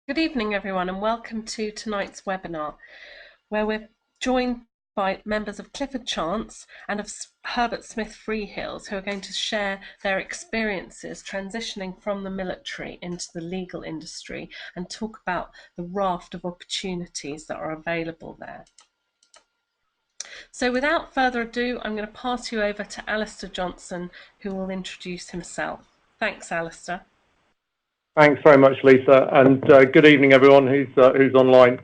Good evening, everyone, and welcome to tonight's webinar, where we're joined by members of Clifford Chance and of Herbert Smith Freehills, who are going to share their experiences transitioning from the military into the legal industry and talk about the raft of opportunities that are available there. So without further ado, I'm going to pass you over to Alistair Johnson, who will introduce himself. Thanks, Alistair. Thanks very much, Lisa, and good evening, everyone who's online.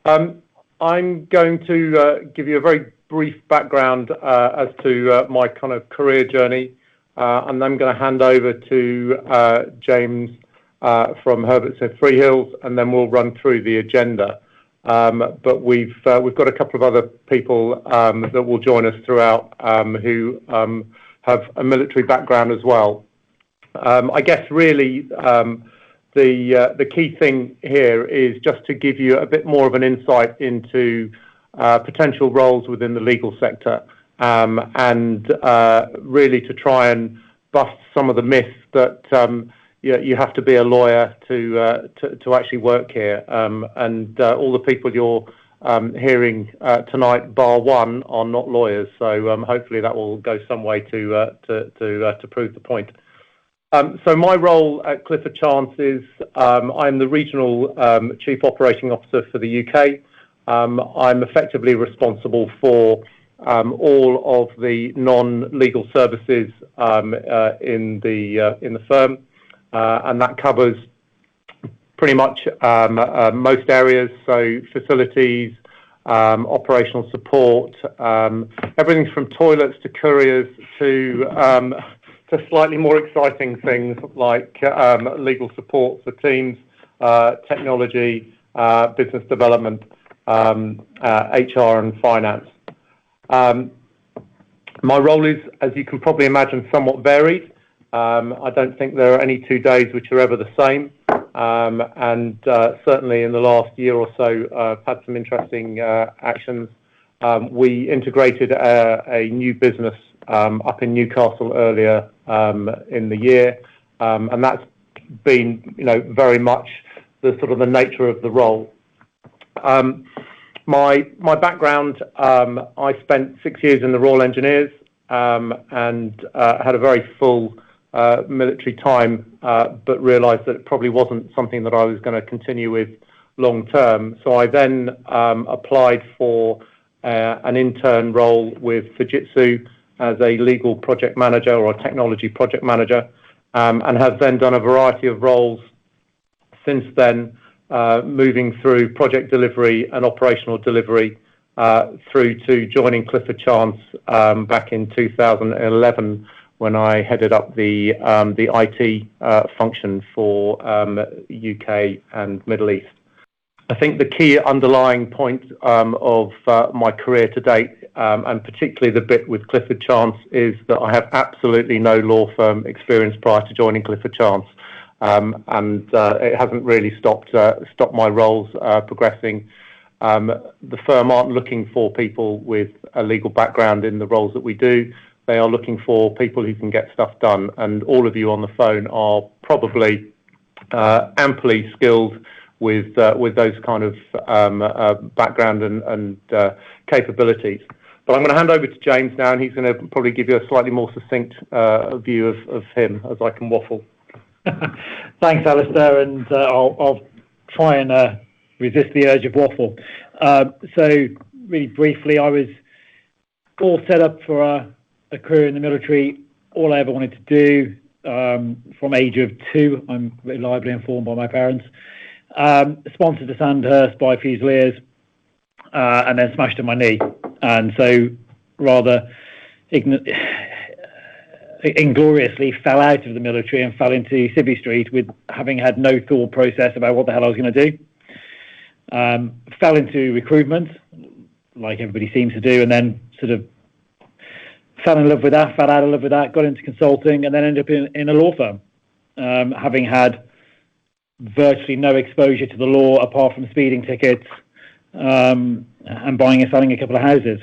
I'm going to give you a very brief background as to my kind of career journey, and then I'm going to hand over to James from Herbert Smith Freehills, and then we'll run through the agenda. But we've got a couple of other people that will join us throughout who have a military background as well. I guess really the key thing here is just to give you a bit more of an insight into potential roles within the legal sector, and really to try and bust some of the myths that you have to be a lawyer to actually work here. And all the people you're hearing tonight, bar one, are not lawyers. So hopefully that will go some way to prove the point. So my role at Clifford Chance is I'm the Regional Chief Operating Officer for the UK. I'm effectively responsible for all of the non-legal services in the firm, and that covers pretty much most areas, so facilities, operational support, everything from toilets to couriers to slightly more exciting things like legal support for teams, technology, business development, HR and finance. My role is, as you can probably imagine, somewhat varied. I don't think there are any 2 days which are ever the same. And certainly in the last year or so, I've had some interesting actions. We integrated a new business up in Newcastle earlier in the year, and that's been, very much the sort of the nature of the role. My background, I spent 6 years in the Royal Engineers and had a very full military time, but realised that it probably wasn't something that I was going to continue with long term. So I then applied for an intern role with Fujitsu as a legal project manager or a technology project manager, and have then done a variety of roles since then, moving through project delivery and operational delivery through to joining Clifford Chance back in 2011 when I headed up the IT function for UK and Middle East. I think the key underlying point of my career to date, and particularly the bit with Clifford Chance, is that I have absolutely no law firm experience prior to joining Clifford Chance, and it hasn't really stopped my roles progressing. The firm aren't looking for people with a legal background in the roles that we do. They are looking for people who can get stuff done, and all of you on the phone are probably amply skilled with those kind of background and capabilities. But I'm going to hand over to James now, and he's going to probably give you a slightly more succinct view of him, as I can waffle. Thanks, Alistair, and I'll try and resist the urge of waffle. So really briefly, I was all set up for a career in the military. All I ever wanted to do from age of 2, I'm reliably informed by my parents, sponsored to Sandhurst by Fusiliers, and then smashed on my knee. And so rather ingloriously fell out of the military and fell into Civvy Street with having had no thought process about what the hell I was going to do. Fell into recruitment, like everybody seems to do, and then sort of fell in love with that, fell out of love with that, got into consulting, and then ended up in a law firm, having had virtually no exposure to the law apart from speeding tickets and buying and selling a couple of houses.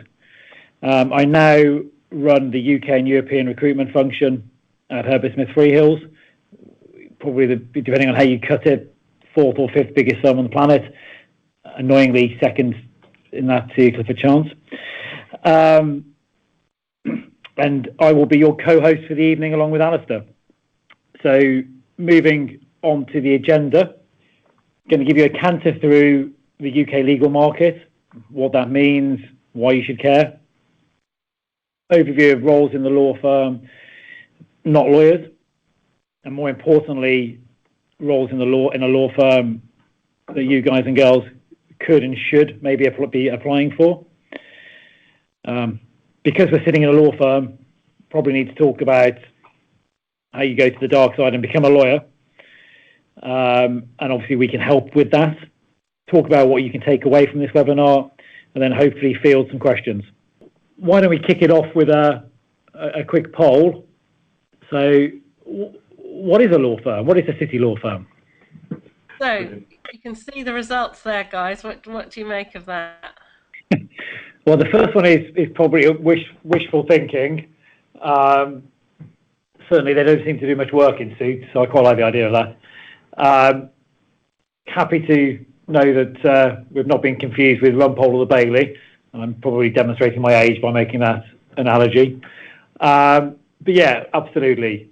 I now run the UK and European recruitment function at Herbert Smith Freehills. Probably, depending on how you cut it, fourth or fifth biggest firm on the planet, annoyingly second in that to Clifford Chance. And I will be your co-host for the evening along with Alistair. So moving on to the agenda, going to give you a canter through the UK legal market, what that means, why you should care, overview of roles in the law firm, not lawyers, and more importantly, roles in a law firm that you guys and girls could and should maybe be applying for. Because we're sitting in a law firm, probably need to talk about how you go to the dark side and become a lawyer. And obviously we can help with that. Talk about what you can take away from this webinar, and then hopefully field some questions. Why don't we kick it off with a quick poll? So what is a law firm? What is a city law firm? So you can see the results there, guys. What do you make of that? Well, the first one is probably wishful thinking. Certainly, they don't seem to do much work in suits, so I quite like the idea of that. Happy to know that we've not been confused with Rumpole or the Bailey. I'm probably demonstrating my age by making that analogy. But yeah, absolutely.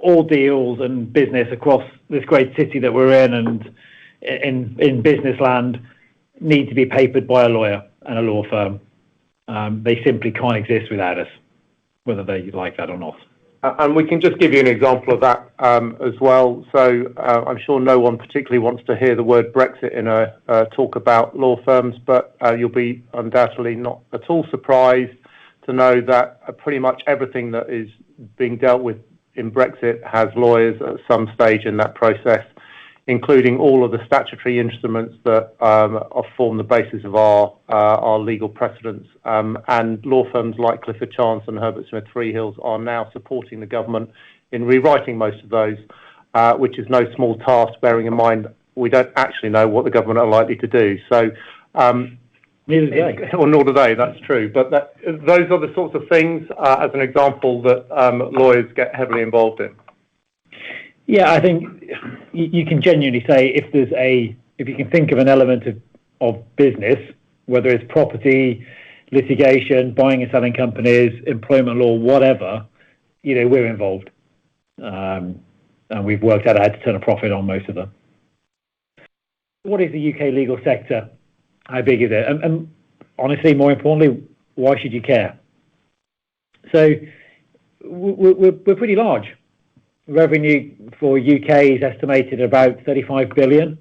All deals and business across this great city that we're in and in business land need to be papered by a lawyer and a law firm. They simply can't exist without us, whether they like that or not. And we can just give you an example of that as well. So I'm sure no one particularly wants to hear the word Brexit in a talk about law firms, but you'll be undoubtedly not at all surprised to know that pretty much everything that is being dealt with in Brexit has lawyers at some stage in that process, including all of the statutory instruments that form the basis of our legal precedents. And law firms like Clifford Chance and Herbert Smith Freehills are now supporting the government in rewriting most of those, which is no small task, bearing in mind we don't actually know what the government are likely to do. So, neither do they. Or nor do they, that's true. But those are the sorts of things, as an example, that lawyers get heavily involved in. Yeah, I think you can genuinely say if you can think of an element of business, whether it's property, litigation, buying and selling companies, employment law, whatever, we're involved. And we've worked out how to turn a profit on most of them. What is the UK legal sector? How big is it? And honestly, more importantly, why should you care? So we're pretty large. Revenue for UK is estimated at about 35 billion.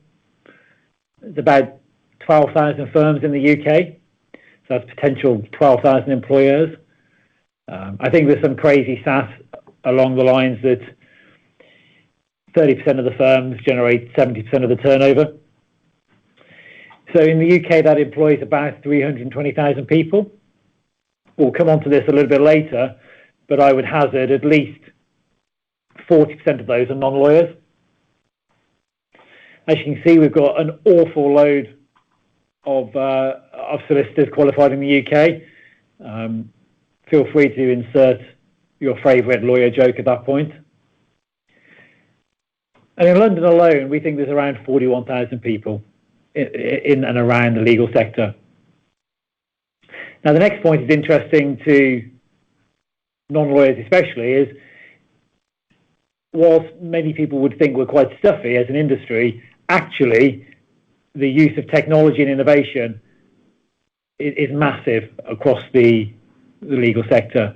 There's about 12,000 firms in the UK. So that's potential 12,000 employers. I think there's some crazy stats along the lines that 30% of the firms generate 70% of the turnover. So in the UK, that employs about 320,000 people. We'll come on to this a little bit later, but I would hazard at least 40% of those are non-lawyers. As you can see, we've got an awful load of solicitors qualified in the UK. Feel free to insert your favourite lawyer joke at that point. And in London alone, we think there's around 41,000 people in and around the legal sector. Now, the next point is interesting to non-lawyers especially, is whilst many people would think we're quite stuffy as an industry, actually the use of technology and innovation is massive across the legal sector.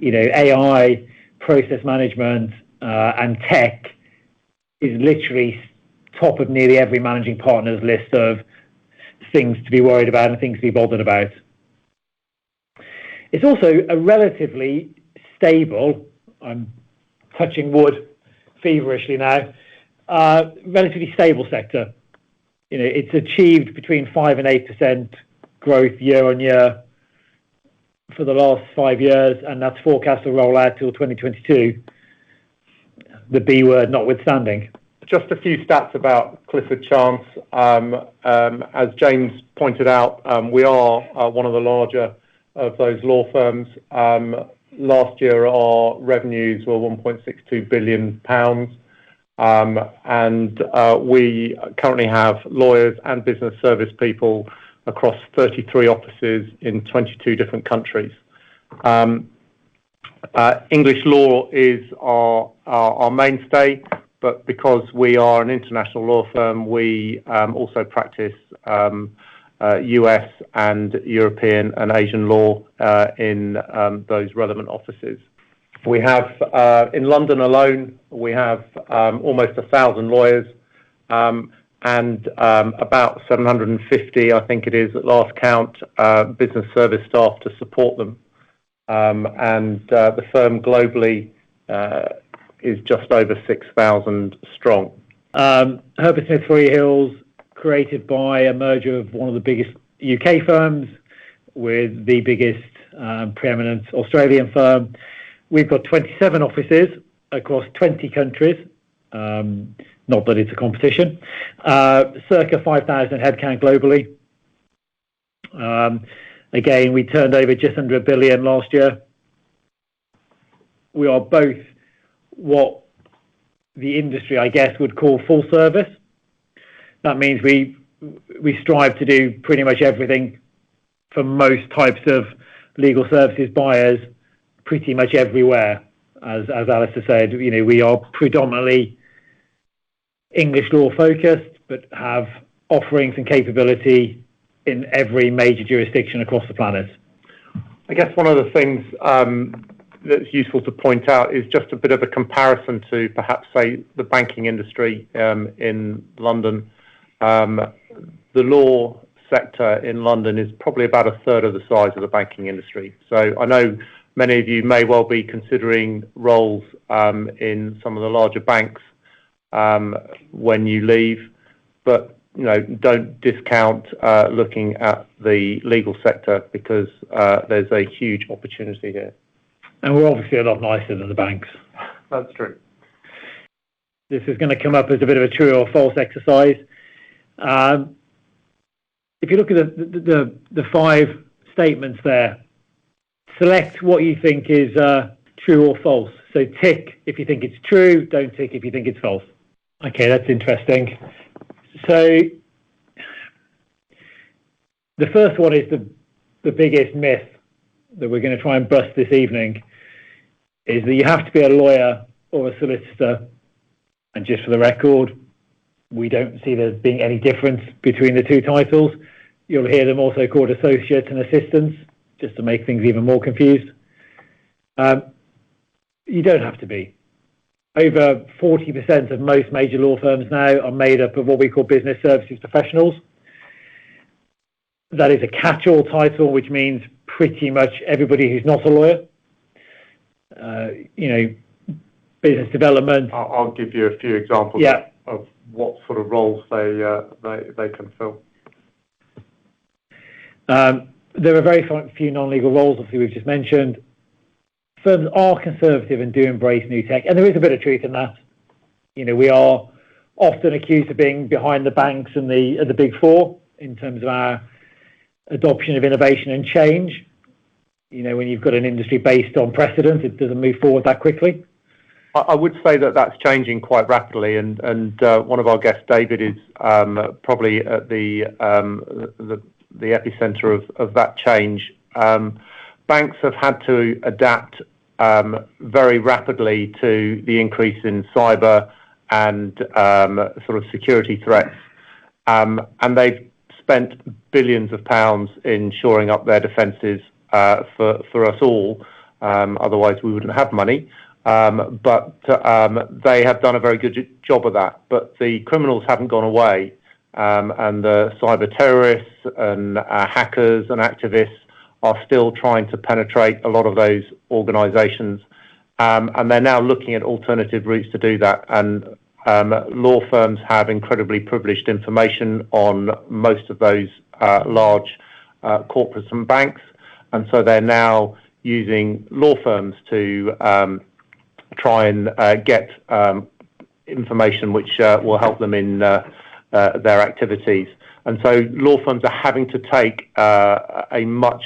AI, process management, and tech is literally top of nearly every managing partner's list of things to be worried about and things to be bothered about. It's also a relatively stable, I'm touching wood feverishly now, relatively stable sector. It's achieved between 5 and 8% growth year on year for the last 5 years, and that's forecast to roll out till 2022, the B word notwithstanding. Just a few stats about Clifford Chance. As James pointed out, we are one of the larger of those law firms. Last year, our revenues were £1.62 billion. and we currently have lawyers and business service people across 33 offices in 22 different countries. English law is our mainstay, but because we are an international law firm, we also practice US and European and Asian law in those relevant offices. We have, in London alone, we have almost 1,000 lawyers and about 750, I think it is at last count, business service staff to support them. And the firm globally is just over 6,000 strong. Herbert Smith Freehills, created by a merger of one of the biggest UK firms with the biggest preeminent Australian firm. We've got 27 offices across 20 countries. Not that it's a competition. Circa 5,000 headcount globally. Again, we turned over just under £1 billion last year. We are both what the industry, I guess, would call full service. That means we strive to do pretty much everything for most types of legal services buyers, pretty much everywhere. As Alistair said, we are predominantly English law focused, but have offerings and capability in every major jurisdiction across the planet. I guess one of the things that's useful to point out is just a bit of a comparison to perhaps, say, the banking industry in London. The law sector in London is probably about a third of the size of the banking industry. So I know many of you may well be considering roles in some of the larger banks when you leave, but don't discount looking at the legal sector because there's a huge opportunity here. And we're obviously a lot nicer than the banks. That's true. This is going to come up as a bit of a true or false exercise. If you look at the 5 statements there, select what you think is true or false. So tick if you think it's true, don't tick if you think it's false. Okay, that's interesting. So the first one is the biggest myth that we're going to try and bust this evening, is that you have to be a lawyer or a solicitor. And just for the record, we don't see there being any difference between the two titles. You'll hear them also called associates and assistants, just to make things even more confused. You don't have to be. Over 40% of most major law firms now are made up of what we call business services professionals. That is a catch-all title, which means pretty much everybody who's not a lawyer. Business development. I'll give you a few examples of what sort of roles they can fill. There are very few non-legal roles, obviously we've just mentioned. Firms are conservative and do embrace new tech, and there is a bit of truth in that. We are often accused of being behind the banks and the big four in terms of our adoption of innovation and change. When you've got an industry based on precedent, it doesn't move forward that quickly. I would say that that's changing quite rapidly, and one of our guests, David, is probably at the epicenter of that change. Banks have had to adapt very rapidly to the increase in cyber and sort of security threats, and they've spent billions of pounds in shoring up their defences for us all. Otherwise, we wouldn't have money. But they have done a very good job of that. But the criminals haven't gone away, and the cyber terrorists and hackers and activists are still trying to penetrate a lot of those organisations, and they're now looking at alternative routes to do that. And law firms have incredibly privileged information on most of those large corporates and banks, and so they're now using law firms to try and get information which will help them in their activities. And so law firms are having to take a much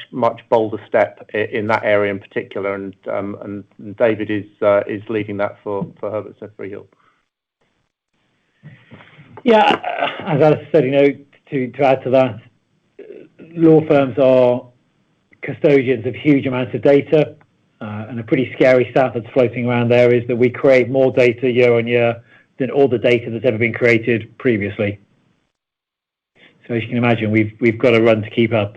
bolder step in that area in particular, and David is leading that for Herbert Smith Freehills. Yeah, as I said, to add to that, law firms are custodians of huge amounts of data, and a pretty scary stat that's floating around there is that we create more data year on year than all the data that's ever been created previously. So as you can imagine, we've got to run to keep up.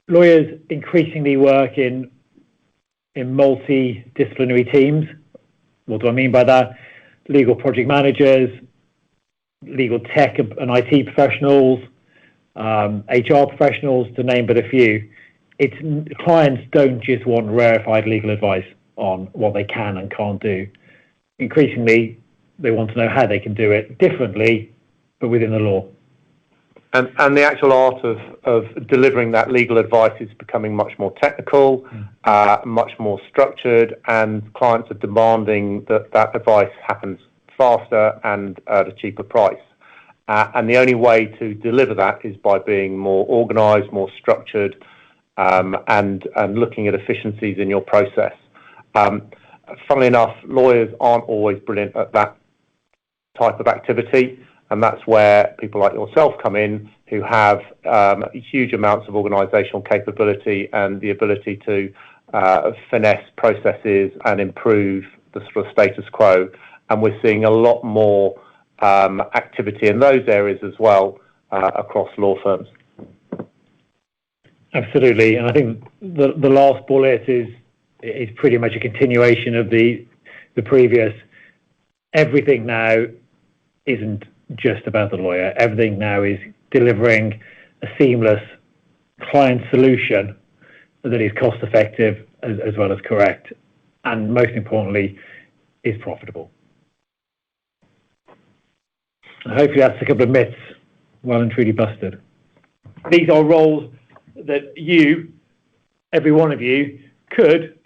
Lawyers increasingly work in multidisciplinary teams. What do I mean by that? Legal project managers, legal tech and IT professionals, HR professionals, to name but a few. Clients don't just want rarefied legal advice on what they can and can't do. Increasingly, they want to know how they can do it differently, but within the law. And the actual art of delivering that legal advice is becoming much more technical, much more structured, and clients are demanding that advice happens faster and at a cheaper price. And the only way to deliver that is by being more organised, more structured, and looking at efficiencies in your process. Funnily enough, lawyers aren't always brilliant at that type of activity. And that's where people like yourself come in, who have huge amounts of organisational capability and the ability to finesse processes and improve the sort of status quo. And we're seeing a lot more activity in those areas as well across law firms. Absolutely, and I think the last bullet is pretty much a continuation of the previous. Everything now isn't just about the lawyer. Everything now is delivering a seamless client solution that is cost effective as well as correct, and most importantly, is profitable. And hopefully that's a couple of myths well and truly busted. These are roles that you, every one of you, could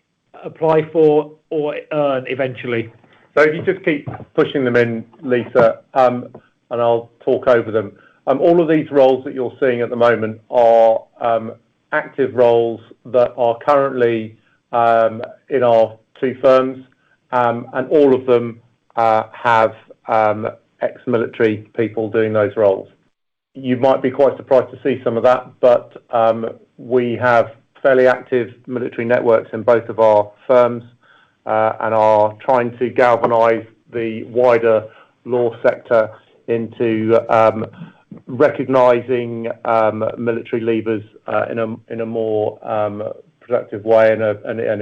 apply for or earn eventually. So if you just keep pushing them in, Lisa, and I'll talk over them. All of these roles that you're seeing at the moment are active roles that are currently in our two firms, and all of them have ex-military people doing those roles. You might be quite surprised to see some of that, but we have fairly active military networks in both of our firms, and are trying to galvanise the wider law sector into recognising military leavers in a more productive way and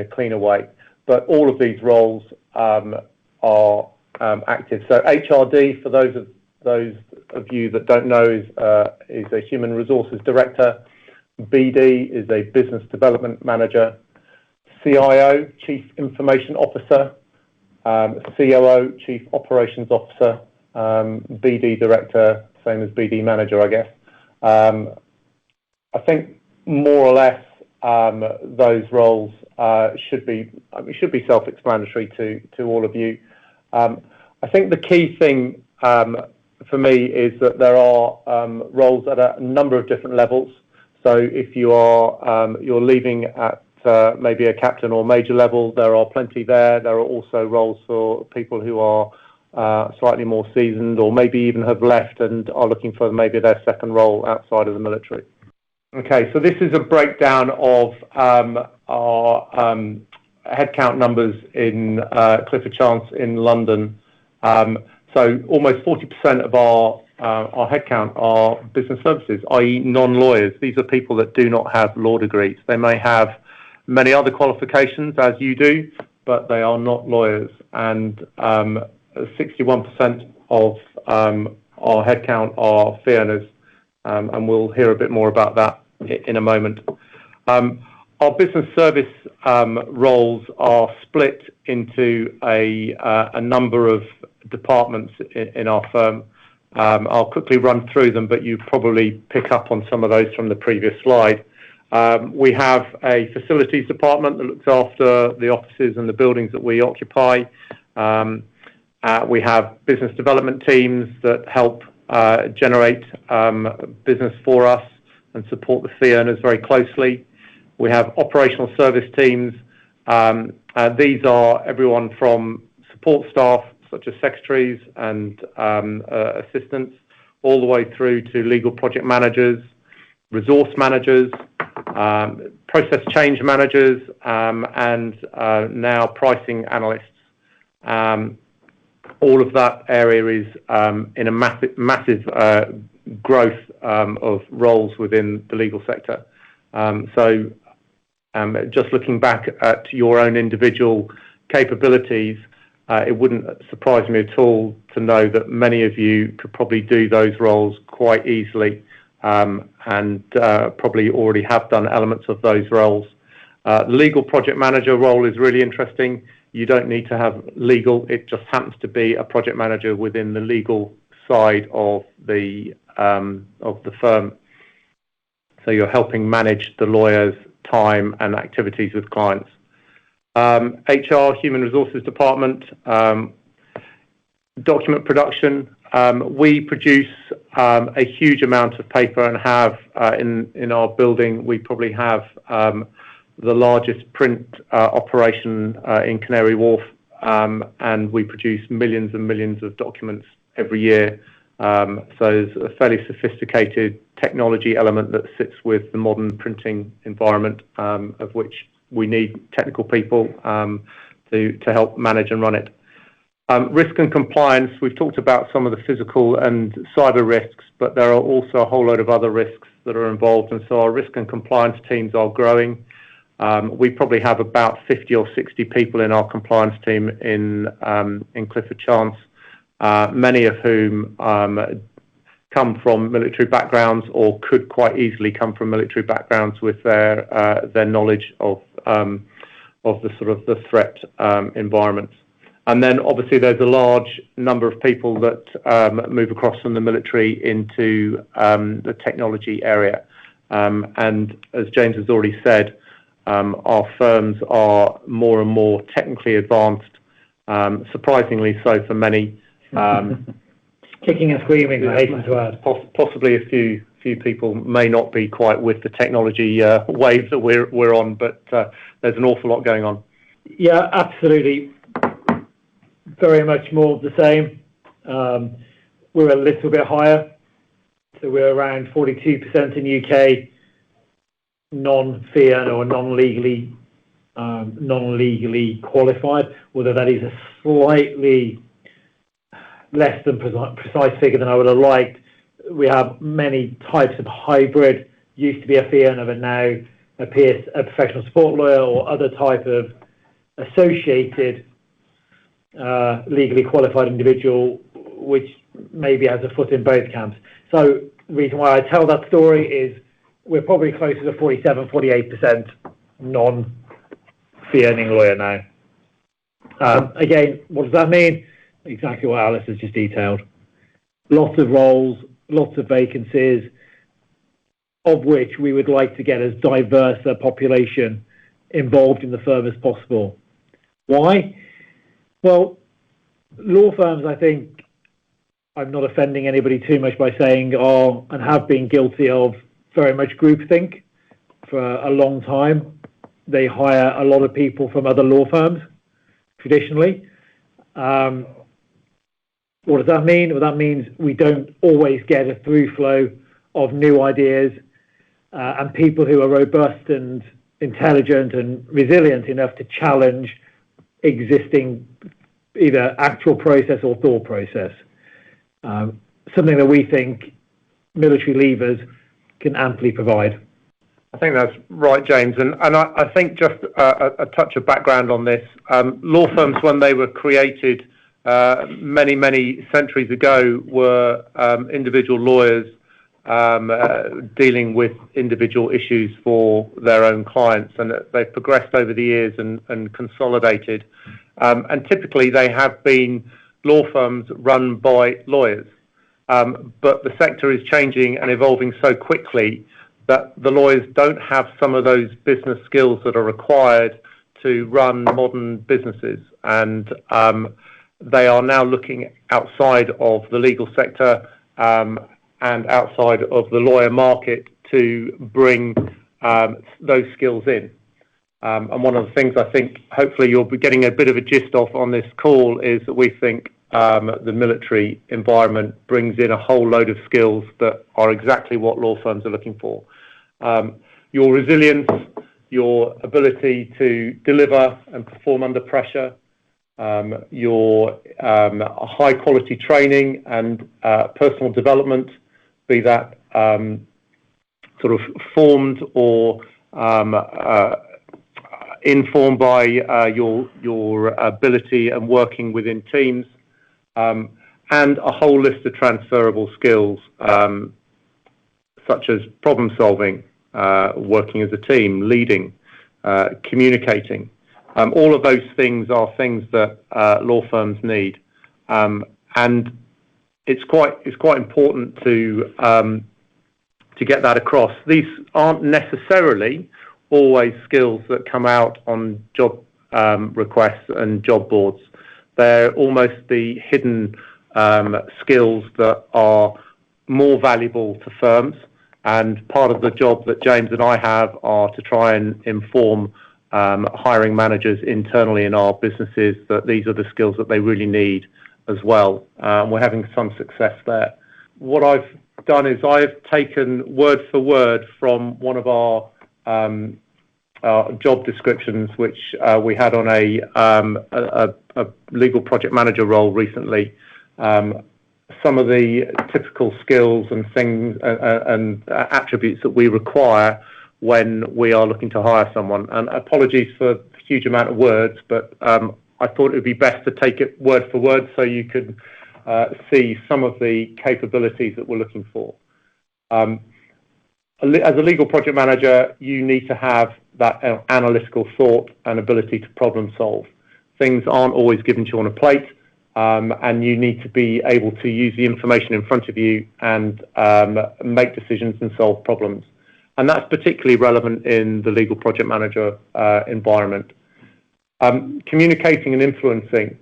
a cleaner way. But all of these roles are active. So HRD, for those of you that don't know, is a human resources director. BD is a business development manager. CIO, Chief Information Officer. COO, Chief Operations Officer. BD director, same as BD manager, I guess. I think more or less those roles should be self-explanatory to all of you. I think the key thing for me is that there are roles at a number of different levels. So if you are you're leaving at maybe a captain or major level, there are plenty there. There are also roles for people who are slightly more seasoned, or maybe even have left and are looking for maybe their second role outside of the military. Okay, so this is a breakdown of our headcount numbers in Clifford Chance in London. So almost 40% of our headcount are business services, i.e. non-lawyers. These are people that do not have law degrees. They may have many other qualifications, as you do, but they are not lawyers. And 61% of our headcount are fee earners, and we'll hear a bit more about that in a moment. Our business service roles are split into a number of departments in our firm. I'll quickly run through them, but you probably pick up on some of those from the previous slide. We have a facilities department that looks after the offices and the buildings that we occupy. We have business development teams that help generate business for us and support the fee earners very closely. We have operational service teams. These are everyone from support staff, such as secretaries and assistants, all the way through to legal project managers, resource managers, process change managers, and now pricing analysts. All of that area is in a massive growth of roles within the legal sector. So just looking back at your own individual capabilities, it wouldn't surprise me at all to know that many of you could probably do those roles quite easily, and probably already have done elements of those roles. The legal project manager role is really interesting. You don't need to have legal. It just happens to be a project manager within the legal side of the firm. So you're helping manage the lawyer's time and activities with clients. HR, Human Resources Department, document production. We produce a huge amount of paper and have in our building, we probably have the largest print operation in Canary Wharf, and we produce millions and millions of documents every year. So there's a fairly sophisticated technology element that sits with the modern printing environment, of which we need technical people to help manage and run it. Risk and compliance, we've talked about some of the physical and cyber risks, but there are also a whole load of other risks that are involved, and so our risk and compliance teams are growing. We probably have about 50 or 60 people in our compliance team in Clifford Chance, many of whom come from military backgrounds or could quite easily come from military backgrounds with their knowledge of the sort of the threat environments. And then obviously there's a large number of people that move across from the military into the technology area. And as James has already said, our firms are more and more technically advanced, surprisingly so for many. Kicking and screaming, I hasten to add. Possibly a few people may not be quite with the technology wave that we're on, but there's an awful lot going on. Yeah, absolutely. Very much more of the same. We're a little bit higher, so we're around 42% in UK non-fee earner or non-legally qualified, although that is a slightly less than precise figure than I would have liked. We have many types of hybrid. Used to be a fee earner, but now appears a professional support lawyer or other type of associated legally qualified individual, which maybe has a foot in both camps. So the reason why I tell that story is we're probably closer to 47, 48% non-fee earning lawyer now. Again, what does that mean? Exactly what Alice has just detailed. Lots of roles, lots of vacancies, of which we would like to get as diverse a population involved in the firm as possible. Why? Well, law firms, I think, I'm not offending anybody too much by saying are and have been guilty of very much groupthink for a long time. They hire a lot of people from other law firms, traditionally. What does that mean? Well, that means we don't always get a through flow of new ideas, and people who are robust and intelligent and resilient enough to challenge existing either actual process or thought process. Something that we think military leavers can amply provide. I think that's right, James. And I think just a touch of background on this. Law firms, when they were created many, many centuries ago, were individual lawyers dealing with individual issues for their own clients. And they've progressed over the years and consolidated. And typically they have been law firms run by lawyers. But the sector is changing and evolving so quickly that the lawyers don't have some of those business skills that are required to run modern businesses. And they are now looking outside of the legal sector and outside of the lawyer market to bring those skills in. And one of the things I think hopefully you'll be getting a bit of a gist of on this call is that we think the military environment brings in a whole load of skills that are exactly what law firms are looking for. Your resilience, your ability to deliver and perform under pressure, your high quality training and personal development, be that sort of formed or informed by your ability and working within teams, and a whole list of transferable skills, such as problem solving, working as a team, leading, communicating. All of those things are things that law firms need, and it's quite important to get that across. These aren't necessarily always skills that come out on job requests and job boards. They're almost the hidden skills that are more valuable to firms, and part of the job that James and I have are to try and inform hiring managers internally in our businesses that these are the skills that they really need as well. We're having some success there. What I've done is I've taken word for word from one of our job descriptions, which we had on a legal project manager role recently. Some of the typical skills and things and attributes that we require when we are looking to hire someone. And apologies for the huge amount of words, but I thought it would be best to take it word for word so you could see some of the capabilities that we're looking for. As a legal project manager, you need to have that analytical thought and ability to problem solve. Things aren't always given to you on a plate, and you need to be able to use the information in front of you and make decisions and solve problems. And that's particularly relevant in the legal project manager environment. Communicating and influencing.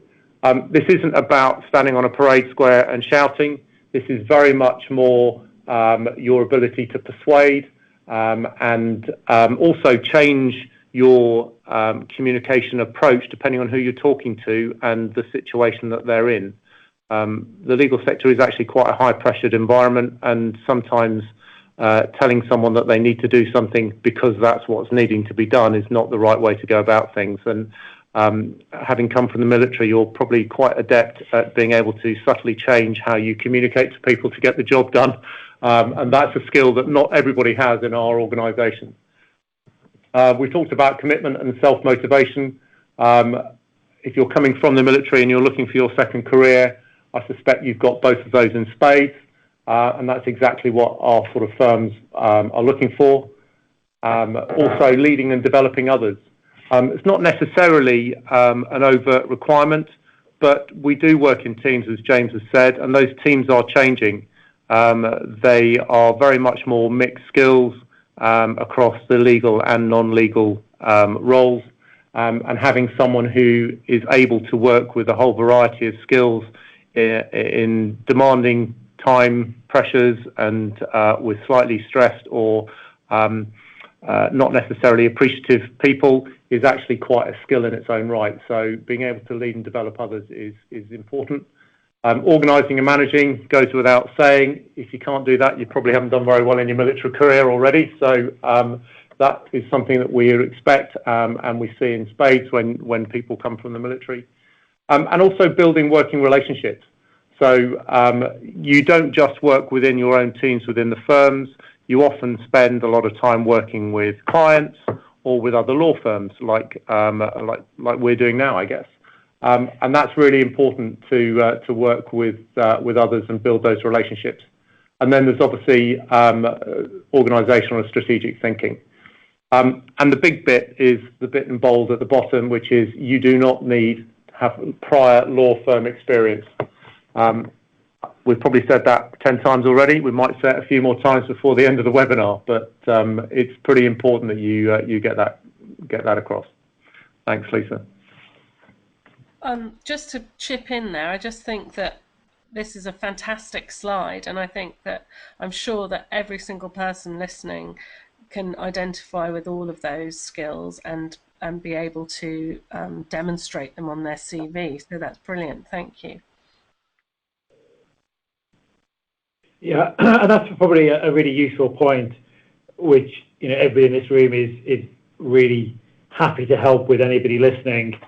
This isn't about standing on a parade square and shouting. This is very much more your ability to persuade and also change your communication approach depending on who you're talking to and the situation that they're in. The legal sector is actually quite a high-pressured environment, and sometimes telling someone that they need to do something because that's what's needing to be done is not the right way to go about things. And having come from the military, you're probably quite adept at being able to subtly change how you communicate to people to get the job done. And that's a skill that not everybody has in our organisation. We talked about commitment and self-motivation. If you're coming from the military and you're looking for your second career, I suspect you've got both of those in spades. And that's exactly what our sort of firms are looking for. Also leading and developing others. It's not necessarily an overt requirement, but we do work in teams, as James has said, and those teams are changing. They are very much more mixed skills across the legal and non-legal roles, and having someone who is able to work with a whole variety of skills in demanding time pressures and with slightly stressed or not necessarily appreciative people is actually quite a skill in its own right. So being able to lead and develop others is important. Organising and managing goes without saying. If you can't do that, you probably haven't done very well in your military career already. So that is something that we expect and we see in spades when people come from the military. And also building working relationships. So you don't just work within your own teams within the firms. You often spend a lot of time working with clients or with other law firms, like we're doing now, I guess. And that's really important to work with others and build those relationships. And then there's obviously organisational and strategic thinking. And the big bit is the bit in bold at the bottom, which is you do not need to have prior law firm experience. We've probably said that 10 times already. We might say it a few more times before the end of the webinar, but it's pretty important that you get that across. Thanks, Lisa. Just to chip in there, I just think that this is a fantastic slide, and I think that I'm sure that every single person listening can identify with all of those skills and be able to demonstrate them on their CV. So that's brilliant. Thank you. Yeah, and that's probably a really useful point, which everybody in this room is really happy to help with. Anybody listening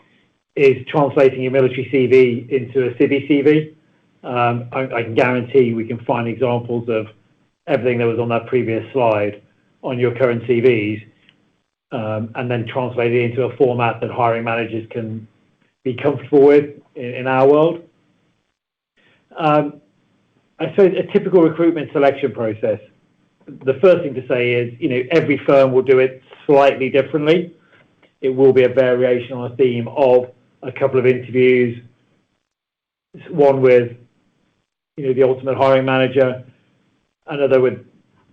is translating your military CV into a civvy CV. I can guarantee we can find examples of everything that was on that previous slide on your current CVs, and then translate it into a format that hiring managers can be comfortable with in our world. I suppose a typical recruitment selection process, the first thing to say is, every firm will do it slightly differently. It will be a variation on a theme of a couple of interviews, one with, the ultimate hiring manager, another with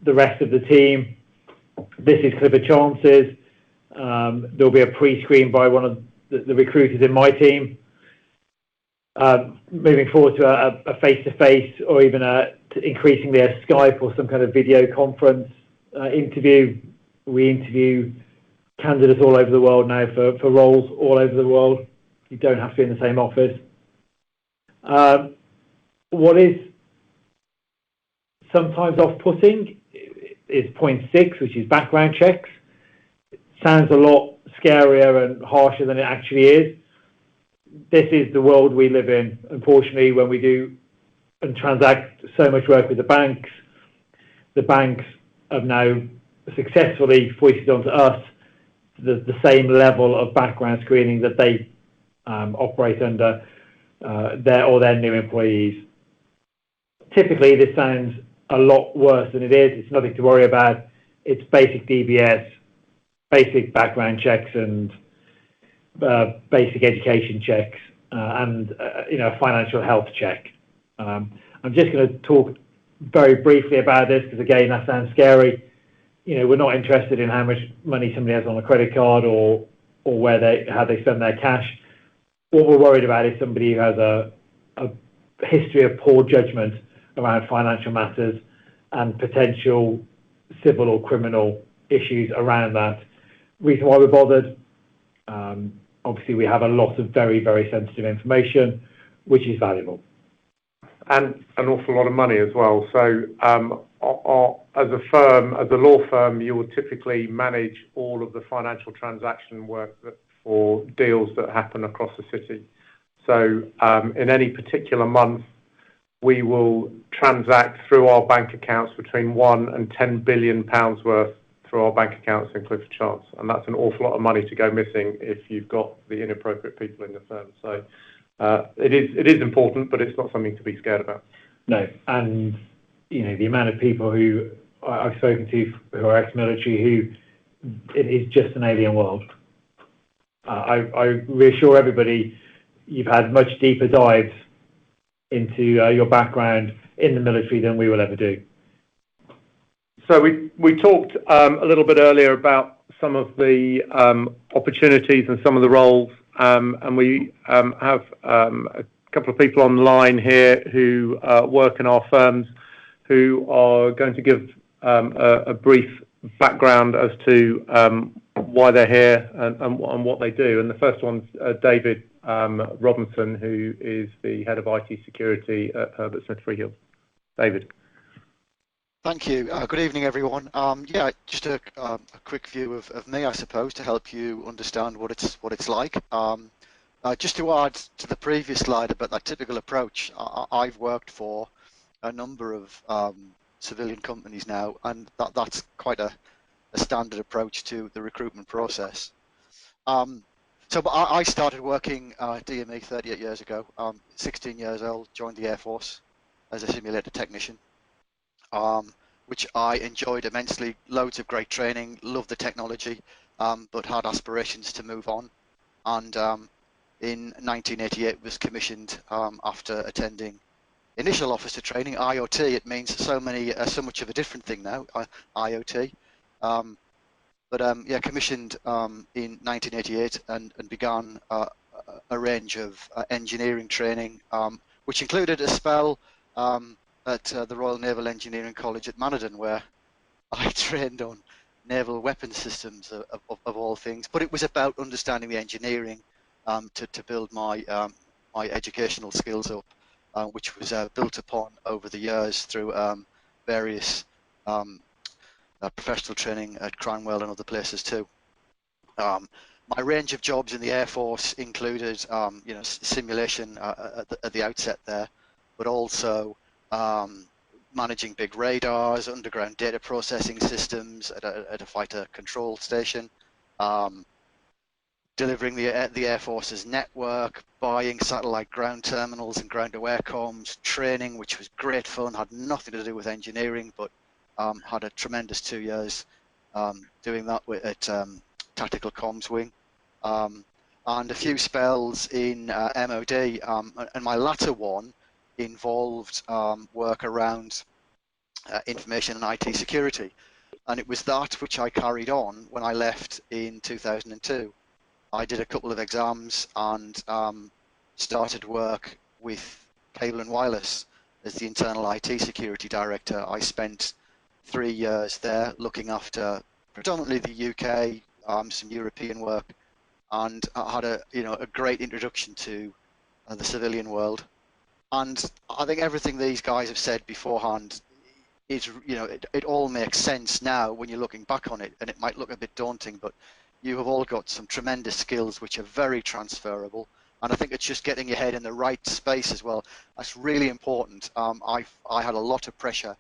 the rest of the team. This is Clifford Chance's. There'll be a pre-screen by one of the recruiters in my team. Moving forward to a face-to-face, or even increasingly a Skype or some kind of video conference interview. We interview candidates all over the world now for roles all over the world. You don't have to be in the same office. What is sometimes off-putting is point 6, which is background checks. It sounds a lot scarier and harsher than it actually is. This is the world we live in, unfortunately, when we do and transact so much work with the banks. The banks have now successfully foisted onto us the same level of background screening that they operate under their new employees. Typically, this sounds a lot worse than it is. It's nothing to worry about. It's basic DBS, basic background checks, and basic education checks, and a financial health check. I'm just going to talk very briefly about this because, again, that sounds scary. We're not interested in how much money somebody has on a credit card or how they spend their cash. What we're worried about is somebody who has a history of poor judgment around financial matters and potential civil or criminal issues around that. Reason why we're bothered, obviously we have a lot of very, very sensitive information, which is valuable. And an awful lot of money as well. So as a firm, as a law firm, you will typically manage all of the financial transaction work for deals that happen across the city. So in any particular month, we will transact through our bank accounts between £1 and £10 billion worth through our bank accounts in Clifford Chance, and that's an awful lot of money to go missing if you've got the inappropriate people in the firm. So it is important, but it's not something to be scared about. No, and the amount of people who I've spoken to who are ex-military who it is just an alien world. I reassure everybody, you've had much deeper dives into your background in the military than we will ever do. So we talked a little bit earlier about some of the opportunities and some of the roles, and we have a couple of people online here who work in our firms who are going to give a brief background as to why they're here and what they do. And the first one's David Robinson, who is the head of IT security at Herbert Smith Freehills. David. Thank you. Good evening, everyone. Just a quick view of me, I suppose, to help you understand what it's like. Just to add to the previous slide about that typical approach, I've worked for a number of civilian companies now, and that's quite a standard approach to the recruitment process. So I started working at DME 38 years ago. 16 years old, joined the Air Force as a simulator technician. Which I enjoyed immensely, loads of great training, loved the technology, but had aspirations to move on. And in 1988 was commissioned after attending initial officer training, IoT. It means so much of a different thing now, IoT. Commissioned in 1988 and began a range of engineering training, which included a spell at the Royal Naval Engineering College at Manadon, where I trained on naval weapons systems of all things. But it was about understanding the engineering to build my my educational skills up. which was built upon over the years through various professional training at Cranwell and other places too. My range of jobs in the Air Force included, simulation at the outset there, but also managing big radars, underground data processing systems at a fighter control station, delivering the Air Force's network, buying satellite ground terminals and ground-to-air comms, training, which was great fun, had nothing to do with engineering, but had a tremendous 2 years doing that at Tactical Comms Wing, and a few spells in MOD, and my latter one involved work around information and IT security, and it was that which I carried on when I left in 2002. I did a couple of exams and started work with Cable and Wireless as the internal IT security director. I spent 3 years there looking after predominantly the UK, some European work, and I had a great introduction to the civilian world. And I think everything these guys have said beforehand is, it all makes sense now when you're looking back on it, and it might look a bit daunting, but you have all got some tremendous skills which are very transferable, and I think it's just getting your head in the right space as well. That's really important. I had a lot of pressure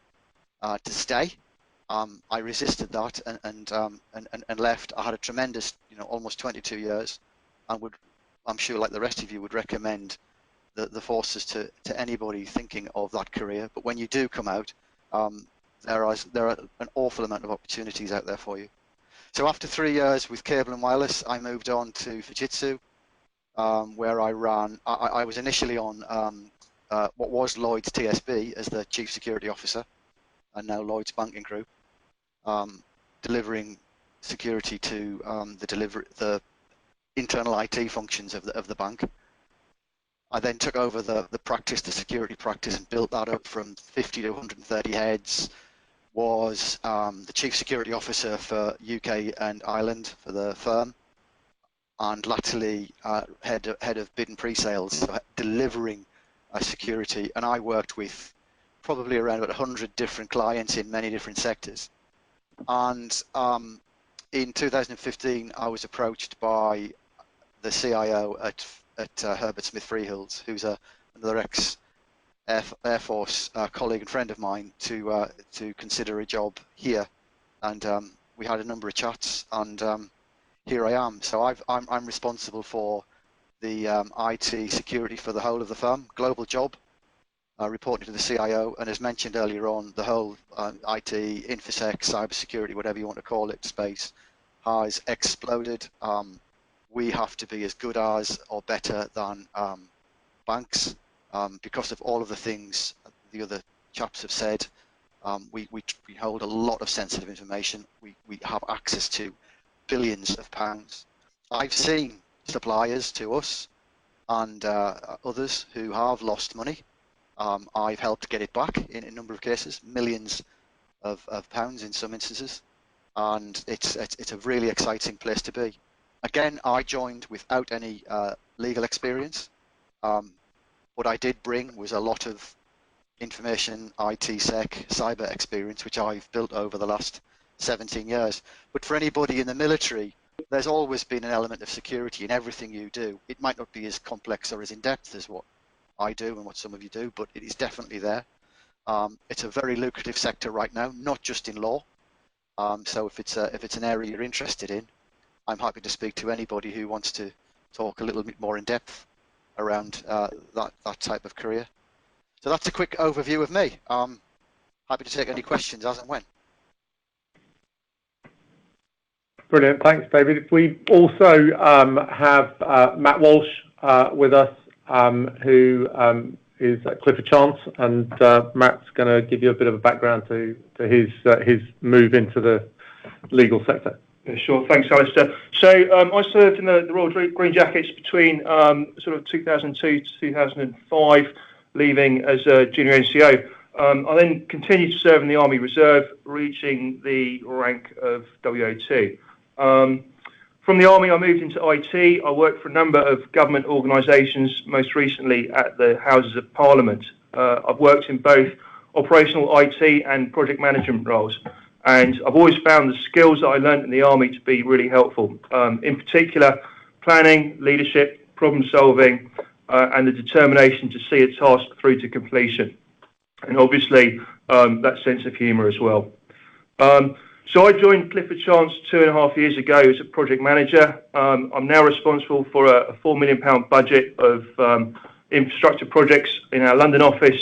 to stay. I resisted that and left. I had a tremendous, almost 22 years, and I'm sure, like the rest of you, would recommend the forces to anybody thinking of that career. But when you do come out, there are an awful amount of opportunities out there for you. So after 3 years with Cable and Wireless, I moved on to Fujitsu, where I ran. I was initially on what was Lloyd's TSB as the Chief Security Officer, and now Lloyd's Banking Group, delivering security to the internal IT functions of the bank. I then took over the security practice, and built that up from 50 to 130 heads. Was the Chief Security Officer for UK and Ireland for the firm, and latterly head of bid and pre-sales, so delivering security. And I worked with probably around about 100 different clients in many different sectors. And in 2015, I was approached by the CIO at Herbert Smith Freehills, who's another ex-Air Force colleague and friend of mine, to consider a job here. And we had a number of chats, and here I am. So I'm responsible for the IT security for the whole of the firm, global job, reporting to the CIO, and as mentioned earlier on, the whole IT, infosec, cybersecurity, whatever you want to call it, space has exploded. We have to be as good as or better than banks because of all of the things the other chaps have said. We hold a lot of sensitive information. We have access to billions of pounds. I've seen suppliers to us and others who have lost money. I've helped get it back in a number of cases, millions of pounds in some instances, and it's a really exciting place to be. Again, I joined without any legal experience. What I did bring was a lot of information, IT sec, cyber experience, which I've built over the last 17 years. But for anybody in the military, there's always been an element of security in everything you do. It might not be as complex or as in-depth as what I do and what some of you do, but it is definitely there. It's a very lucrative sector right now, not just in law. So if it's an area you're interested in, I'm happy to speak to anybody who wants to talk a little bit more in depth around that type of career. So that's a quick overview of me. Happy to take any questions as and when. Brilliant, thanks, David. We also have Matt Walsh with us, who is at Clifford Chance, and Matt's going to give you a bit of a background to his move into the legal sector. Yeah, sure. Thanks, Alistair. So I served in the Royal Green Jackets between sort of 2002 to 2005, leaving as a junior NCO. I then continued to serve in the Army Reserve, reaching the rank of WO2. From the Army, I moved into IT. I worked for a number of government organisations, most recently at the Houses of Parliament. I've worked in both operational IT and project management roles. And I've always found the skills that I learned in the Army to be really helpful. In particular, planning, leadership, problem solving, and the determination to see a task through to completion. And obviously, that sense of humour as well. So I joined Clifford Chance 2.5 years ago as a project manager. I'm now responsible for a £4 million budget of infrastructure projects in our London office,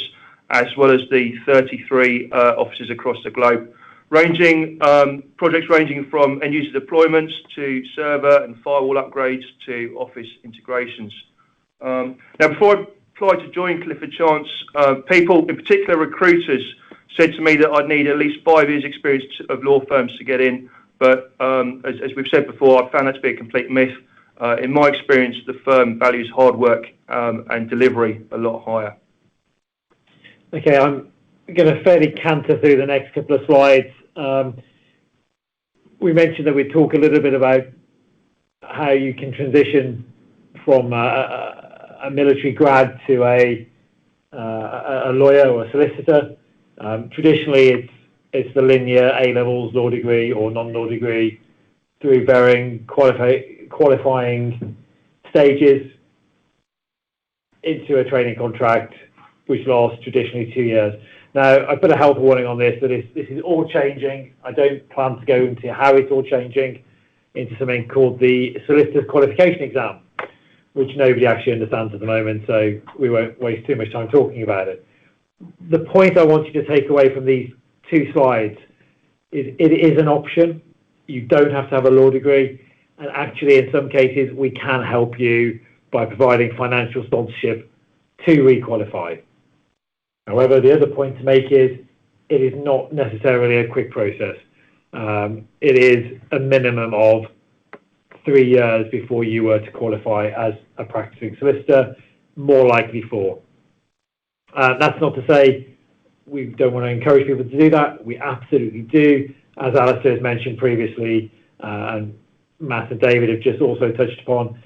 as well as the 33 offices across the globe, projects ranging from end-user deployments to server and firewall upgrades to office integrations. Now, before I applied to join Clifford Chance, people, in particular recruiters, said to me that I'd need at least 5 years' experience of law firms to get in. But as we've said before, I found that to be a complete myth. In my experience, the firm values hard work and delivery a lot higher. Okay, I'm going to fairly canter through the next couple of slides. We mentioned that we'd talk a little bit about how you can transition from a military grad to a lawyer or a solicitor. Traditionally, it's the linear A-levels law degree or non-law degree through varying qualifying stages into a training contract, which lasts traditionally 2 years. Now, I put a health warning on this, that this is all changing. I don't plan to go into how it's all changing into something called the Solicitor's Qualification Exam, which nobody actually understands at the moment, so we won't waste too much time talking about it. The point I want you to take away from these 2 slides is it is an option. You don't have to have a law degree, and actually in some cases we can help you by providing financial sponsorship to requalify. However, the other point to make is it is not necessarily a quick process. It is a minimum of 3 years before you were to qualify as a practicing solicitor, more likely 4. That's not to say we don't want to encourage people to do that. We absolutely do. As Alistair has mentioned previously, and Matt and David have just also touched upon,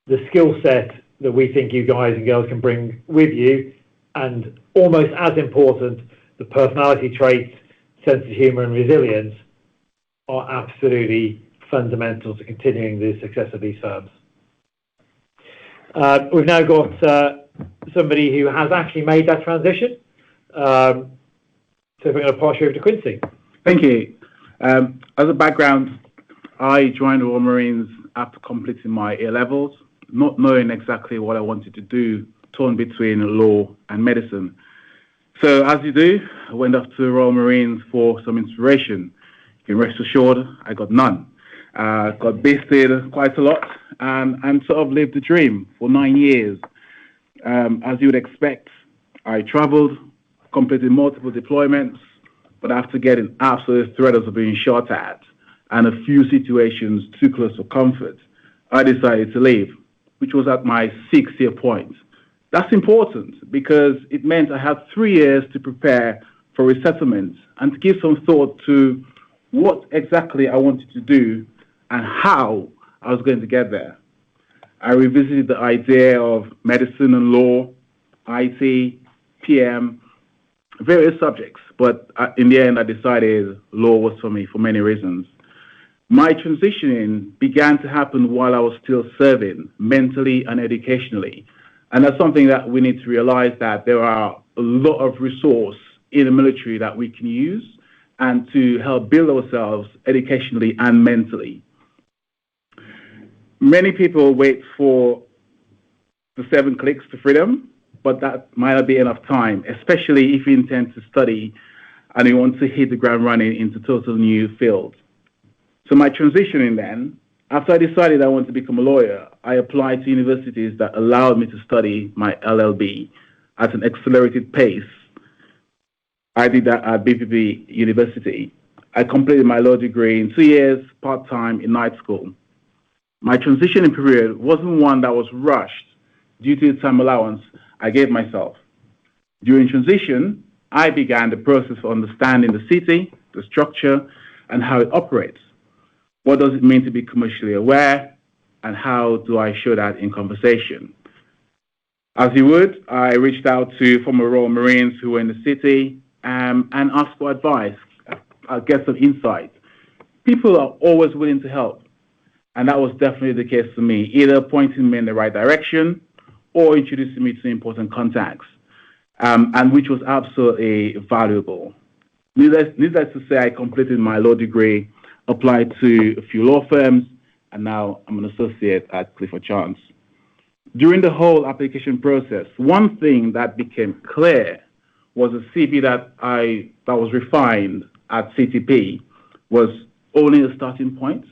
the skill set that we think you guys and girls can bring with you, and almost as important, the personality traits, sense of humour and resilience are absolutely fundamental to continuing the success of these firms. We've now got somebody who has actually made that transition. So we're going to pass you over to Quincy. Thank you. As a background, I joined the Royal Marines after completing my A-levels, not knowing exactly what I wanted to do, torn between law and medicine. So as you do, I went off to the Royal Marines for some inspiration. You can rest assured I got none. Got basted quite a lot and sort of lived the dream for 9 years. As you would expect, I traveled, completed multiple deployments, but after getting absolute threats of being shot at and a few situations too close for comfort, I decided to leave, which was at my 6-year point. That's important because it meant I had 3 years to prepare for resettlement and to give some thought to what exactly I wanted to do and how I was going to get there. I revisited the idea of medicine and law, IT, PM, various subjects, but in the end I decided law was for me for many reasons. My transitioning began to happen while I was still serving, mentally and educationally. And that's something that we need to realize, that there are a lot of resource in the military that we can use and to help build ourselves educationally and mentally. Many people wait for the 7 clicks to freedom, but that might not be enough time, especially if you intend to study and you want to hit the ground running into total new field. So my transitioning then, after I decided I wanted to become a lawyer, I applied to universities that allowed me to study my LLB at an accelerated pace. I did that at BPP University. I completed my law degree in 2 years, part-time in night school. My transitioning period wasn't one that was rushed due to the time allowance I gave myself. During transition, I began the process of understanding the city, the structure, and how it operates. What does it mean to be commercially aware? And how do I show that in conversation? As you would, I reached out to former Royal Marines who were in the city and asked for advice. I'll get some insight. People are always willing to help. And that was definitely the case for me, either pointing me in the right direction or introducing me to important contacts, and which was absolutely valuable. Needless to say, I completed my law degree, applied to a few law firms, and now I'm an associate at Clifford Chance. During the whole application process, one thing that became clear was a CV that was refined at CTP was only a starting point.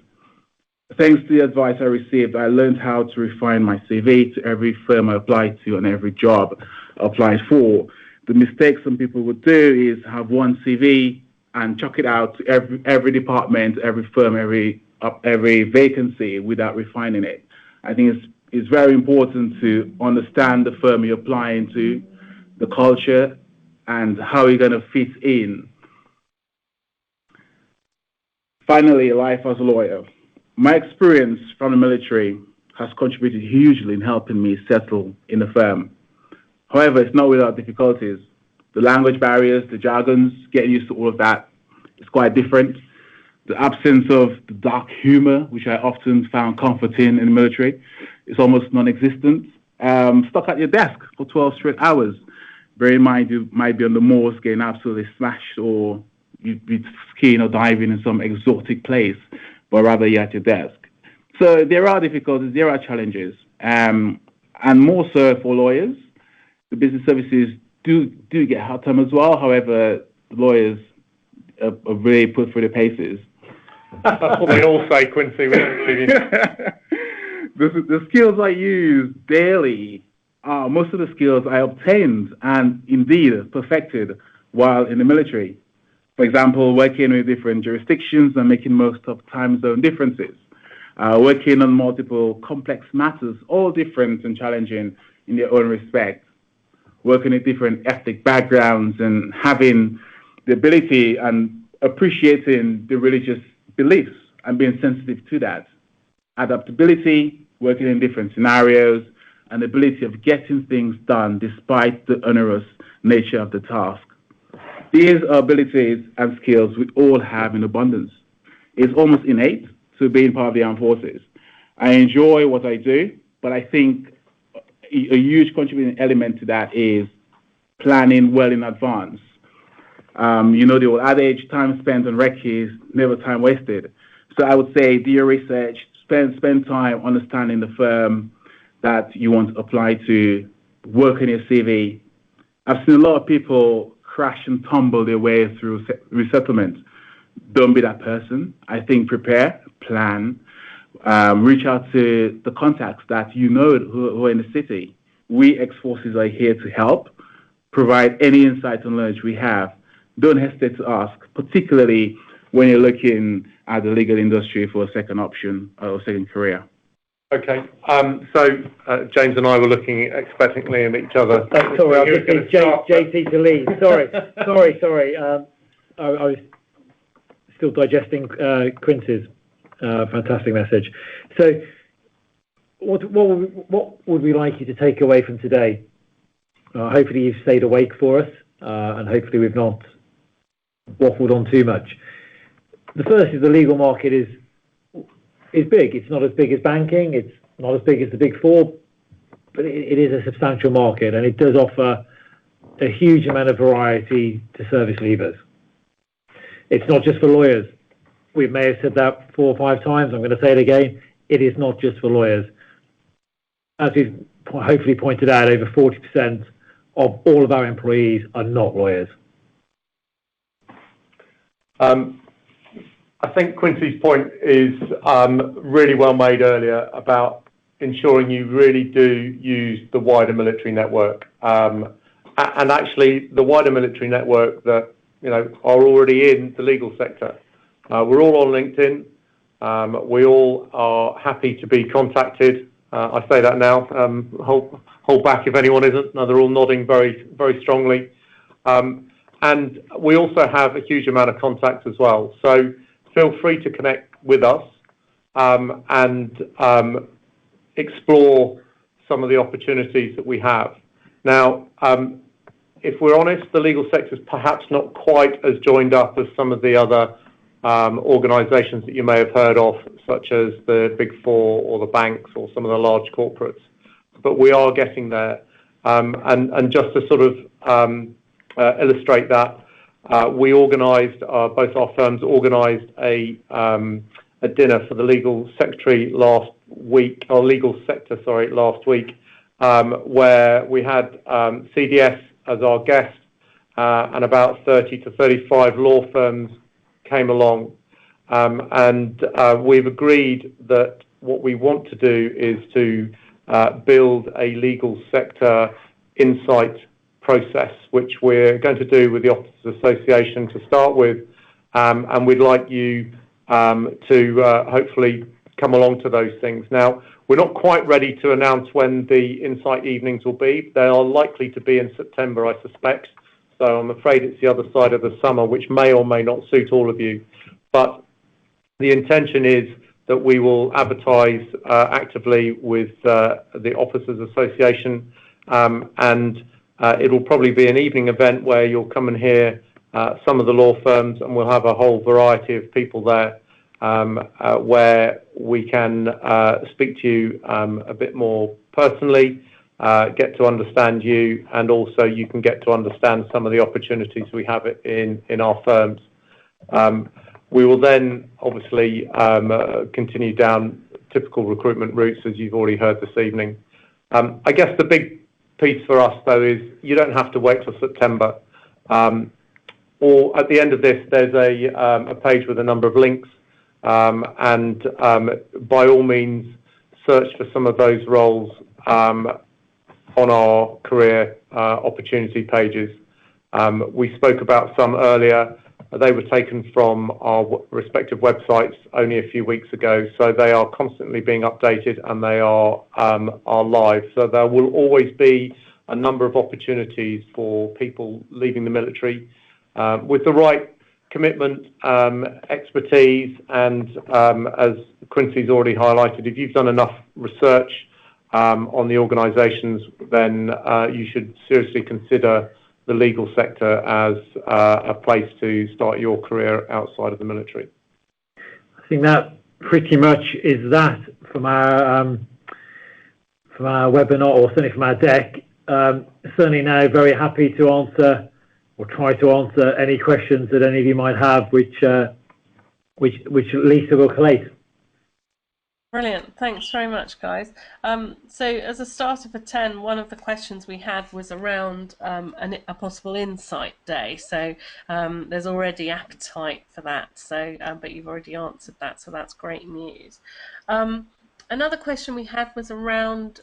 Thanks to the advice I received, I learned how to refine my CV to every firm I applied to and every job I applied for. The mistake some people would do is have one CV and chuck it out to every department, every firm, every vacancy without refining it. I think it's very important to understand the firm you're applying to, the culture, and how you're going to fit in. Finally, life as a lawyer. My experience from the military has contributed hugely in helping me settle in the firm. However, it's not without difficulties. The language barriers, the jargons, getting used to all of that is quite different. The absence of the dark humor, which I often found comforting in the military, is almost non-existent. Stuck at your desk for 12 straight hours. Bear in mind, you might be on the moors getting absolutely smashed, or you'd be skiing or diving in some exotic place, but rather you're at your desk. So there are difficulties, there are challenges, and more so for lawyers. The business services do get hard time as well. However, lawyers are really put through the paces. That's what they all say, Quincy. The skills I use daily are most of the skills I obtained and indeed perfected while in the military. For example, working with different jurisdictions and making most of time zone differences. Working on multiple complex matters, all different and challenging in their own respect. Working with different ethnic backgrounds and having the ability and appreciating the religious beliefs and being sensitive to that. Adaptability, working in different scenarios, and the ability of getting things done despite the onerous nature of the task. These are abilities and skills we all have in abundance. It's almost innate to being part of the armed forces. I enjoy what I do, but I think a huge contributing element to that is planning well in advance. You know the old adage, time spent on recce is never time wasted. So I would say do your research, spend time understanding the firm that you want to apply to, work on your CV. I've seen a lot of people crash and tumble their way through resettlement. Don't be that person. I think prepare, plan, reach out to the contacts that you know who are in the city. We ex-forces are here to help, provide any insight and knowledge we have. Don't hesitate to ask, particularly when you're looking at the legal industry for a second option or a second career. Okay, so James and I were looking expectantly at each other. Sorry, I've just been JT to lead. Sorry. I was still digesting Quincy's fantastic message. So, what would we like you to take away from today? Hopefully you've stayed awake for us, and hopefully we've not waffled on too much. The first is the legal market is big. It's not as big as banking. It's not as big as the Big Four, but it is a substantial market, and it does offer a huge amount of variety to service leavers. It's not just for lawyers. We may have said that 4 or 5 times. I'm going to say it again. It is not just for lawyers. As we've hopefully pointed out, over 40% of all of our employees are not lawyers. I think Quincy's point is really well made earlier about ensuring you really do use the wider military network, and actually the wider military network that are already in the legal sector. We're all on LinkedIn. We all are happy to be contacted. I say that now. Hold back if anyone isn't. No, they're all nodding very, very strongly. And we also have a huge amount of contacts as well. So feel free to connect with us. and explore some of the opportunities that we have. Now, if we're honest, the legal sector is perhaps not quite as joined up as some of the other organisations that you may have heard of, such as the Big Four or the banks or some of the large corporates. But we are getting there. And just to sort of illustrate that, we organised, both our firms organised a dinner for the legal secretary last week, last week, where we had CDS as our guest, and about 30 to 35 law firms came along. And we've agreed that what we want to do is to build a legal sector insight process, which we're going to do with the Officers Association to start with, and we'd like you to hopefully come along to those things. Now, we're not quite ready to announce when the insight evenings will be. They are likely to be in September, I suspect, so I'm afraid it's the other side of the summer, which may or may not suit all of you. But the intention is that we will advertise actively with the Officers Association, and it will probably be an evening event where you'll come and hear some of the law firms, and we'll have a whole variety of people there, where we can speak to you a bit more personally, get to understand you, and also you can get to understand some of the opportunities we have in our firms. We will then obviously continue down typical recruitment routes, as you've already heard this evening. I guess the big piece for us, though, is you don't have to wait till September. Or at the end of this, there's a page with a number of links, and by all means, search for some of those roles on our career opportunity pages. We spoke about some earlier. They were taken from our respective websites only a few weeks ago, so they are constantly being updated, and they are live. So there will always be a number of opportunities for people leaving the military with the right commitment, expertise, and as Quincy's already highlighted, if you've done enough research on the organisations, then you should seriously consider the legal sector as a place to start your career outside of the military. I think that pretty much is that from our webinar, or certainly from our deck. Certainly now very happy to answer or try to answer any questions that any of you might have, which Lisa will collate. Brilliant. Thanks very much, guys. So as a starter for 10, one of the questions we had was around a possible insight day. So there's already appetite for that. So, but you've already answered that, so that's great news. Another question we had was around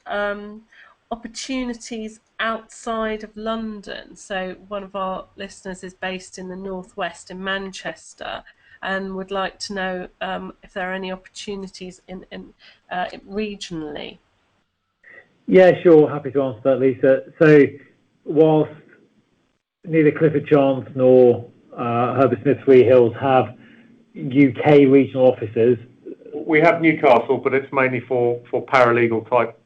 opportunities outside of London. So one of our listeners is based in the northwest in Manchester, and would like to know if there are any opportunities in regionally. Yeah, sure. Happy to answer that, Lisa. So whilst neither Clifford Chance nor Herbert Smith Freehills have UK regional offices. We have Newcastle, but it's mainly for paralegal type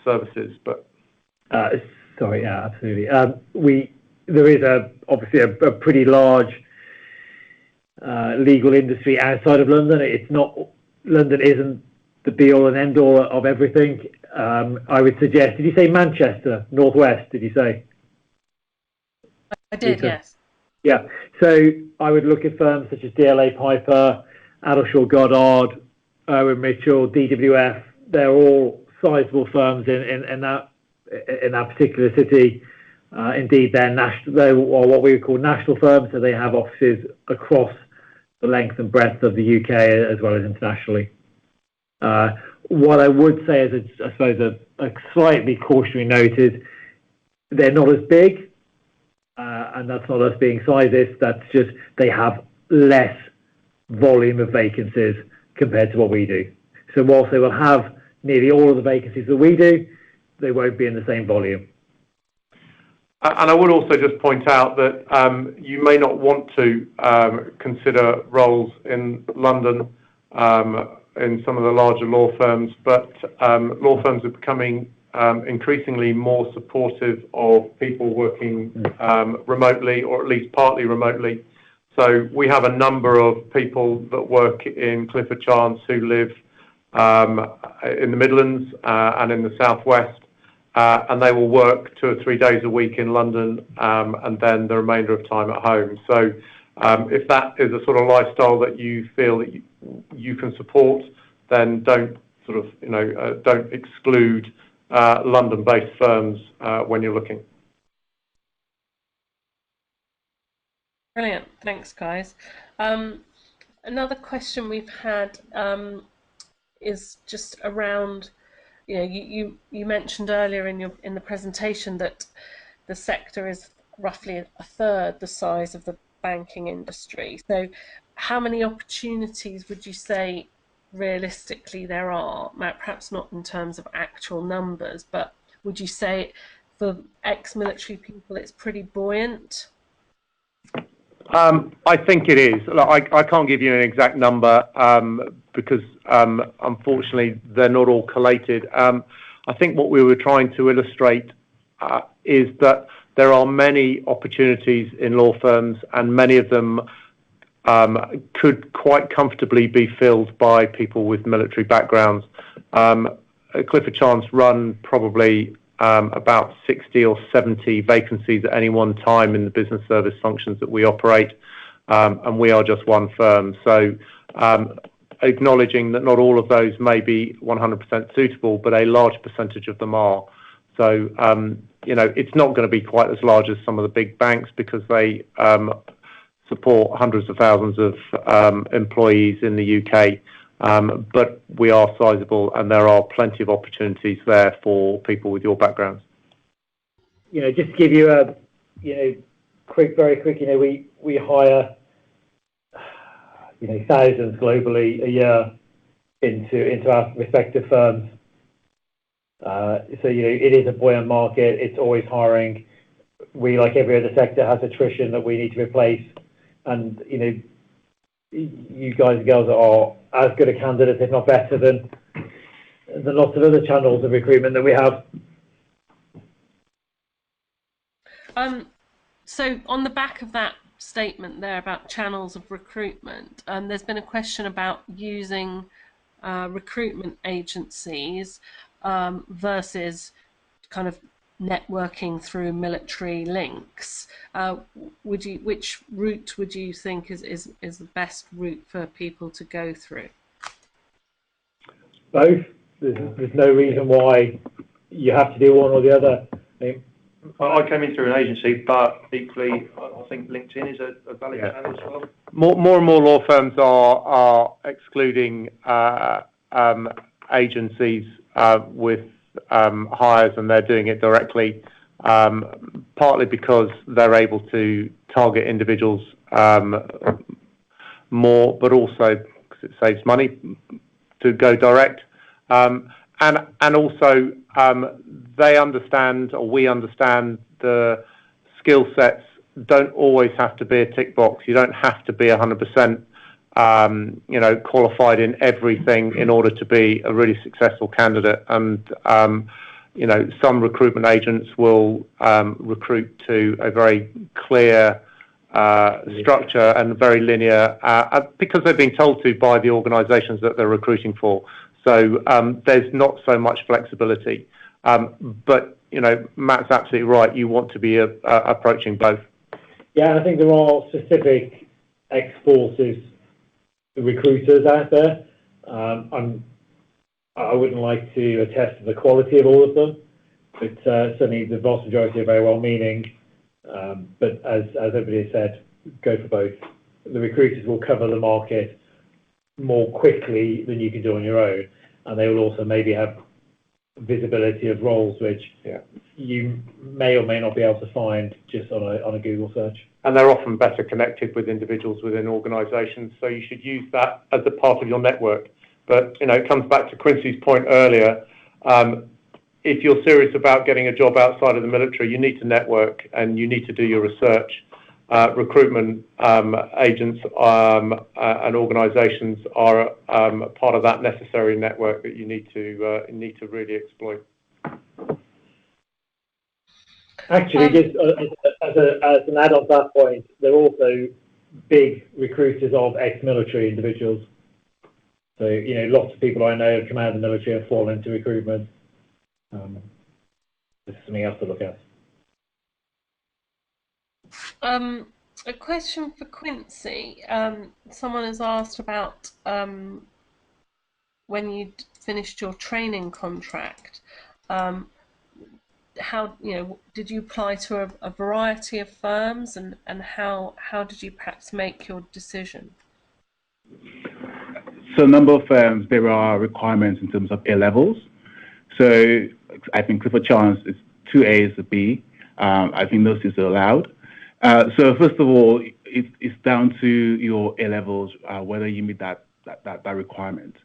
services. But sorry, yeah, absolutely. There is obviously a pretty large legal industry outside of London. London isn't the be all and end all of everything. I would suggest. Did you say Manchester, northwest? Did you say? I did, Lisa? Yes. Yeah. So I would look at firms such as DLA Piper, Addleshaw Goddard, Irwin Mitchell, DWF. They're all sizable firms in that particular city. Indeed, they're national. They are what we would call national firms, so they have offices across the length and breadth of the UK as well as internationally. What I would say is, I suppose, a slightly cautionary note is they're not as big, and that's not us being sizist. That's just they have less volume of vacancies compared to what we do. So whilst they will have nearly all of the vacancies that we do, they won't be in the same volume. And I would also just point out that you may not want to consider roles in London in some of the larger law firms, but law firms are becoming increasingly more supportive of people working remotely, or at least partly remotely. So we have a number of people that work in Clifford Chance who live in the Midlands and in the Southwest, and they will work 2 or 3 days a week in London, and then the remainder of time at home. So if that is a sort of lifestyle that you feel that you can support, then don't don't exclude London-based firms when you're looking. Brilliant, thanks, guys. Another question we've had is just around, you mentioned earlier in the presentation that the sector is roughly a third the size of the banking industry. So, how many opportunities would you say realistically there are? Perhaps not in terms of actual numbers, but would you say for ex-military people it's pretty buoyant? I think it is. I can't give you an exact number because unfortunately they're not all collated. I think what we were trying to illustrate is that there are many opportunities in law firms, and many of them could quite comfortably be filled by people with military backgrounds. Clifford Chance run probably about 60 or 70 vacancies at any one time in the business service functions that we operate, and we are just one firm. So acknowledging that not all of those may be 100% suitable, but a large percentage of them are. So, it's not going to be quite as large as some of the big banks because they support hundreds of thousands of employees in the UK. But we are sizable, and there are plenty of opportunities there for people with your backgrounds. Just to give you a, very quick, we hire, thousands globally a year into our respective firms. So, it is a buoyant market. It's always hiring. We, like every other sector, has attrition that we need to replace. And, you guys and girls are as good a candidates, if not better, than lots of other channels of recruitment that we have. So on the back of that statement there about channels of recruitment, there's been a question about using recruitment agencies versus kind of networking through military links. Which route would you think is the best route for people to go through? Both. There's no reason why you have to do one or the other. I came in through an agency, but equally, I think LinkedIn is a valid channel as well. More and more law firms are excluding agencies with hires, and they're doing it directly, partly because they're able to target individuals more, but also because it saves money to go direct, and also they understand, or we understand, the skill sets don't always have to be a tick box. You don't have to be 100% qualified in everything in order to be a really successful candidate. And some recruitment agents will recruit to a very clear structure and very linear because they've been told to by the organisations that they're recruiting for. So there's not so much flexibility. But Matt's absolutely right. You want to be approaching both. Yeah, I think there are specific ex-forces recruiters out there. I wouldn't like to attest to the quality of all of them, but certainly the vast majority are very well-meaning. But as everybody has said, go for both. The recruiters will cover the market more quickly than you can do on your own, and they will also maybe have visibility of roles which you may or may not be able to find just on a Google search. And they're often better connected with individuals within organisations, so you should use that as a part of your network. But it comes back to Quincy's point earlier. If you're serious about getting a job outside of the military, you need to network and you need to do your research. recruitment agents and organisations are part of that necessary network that you need to really exploit. Actually, just as an add-on to that point, they're also big recruiters of ex-military individuals. So, lots of people I know have come out of the military and fallen into recruitment. This is something else to look at. A question for Quincy. Someone has asked about when you finished your training contract. How did you apply to a variety of firms, and how did you perhaps make your decision? So, a number of firms, there are requirements in terms of A levels. So, I think Clifford Chance is 2 A's, a B. I think those is allowed. So, first of all, it's down to your A levels, whether you meet that requirement.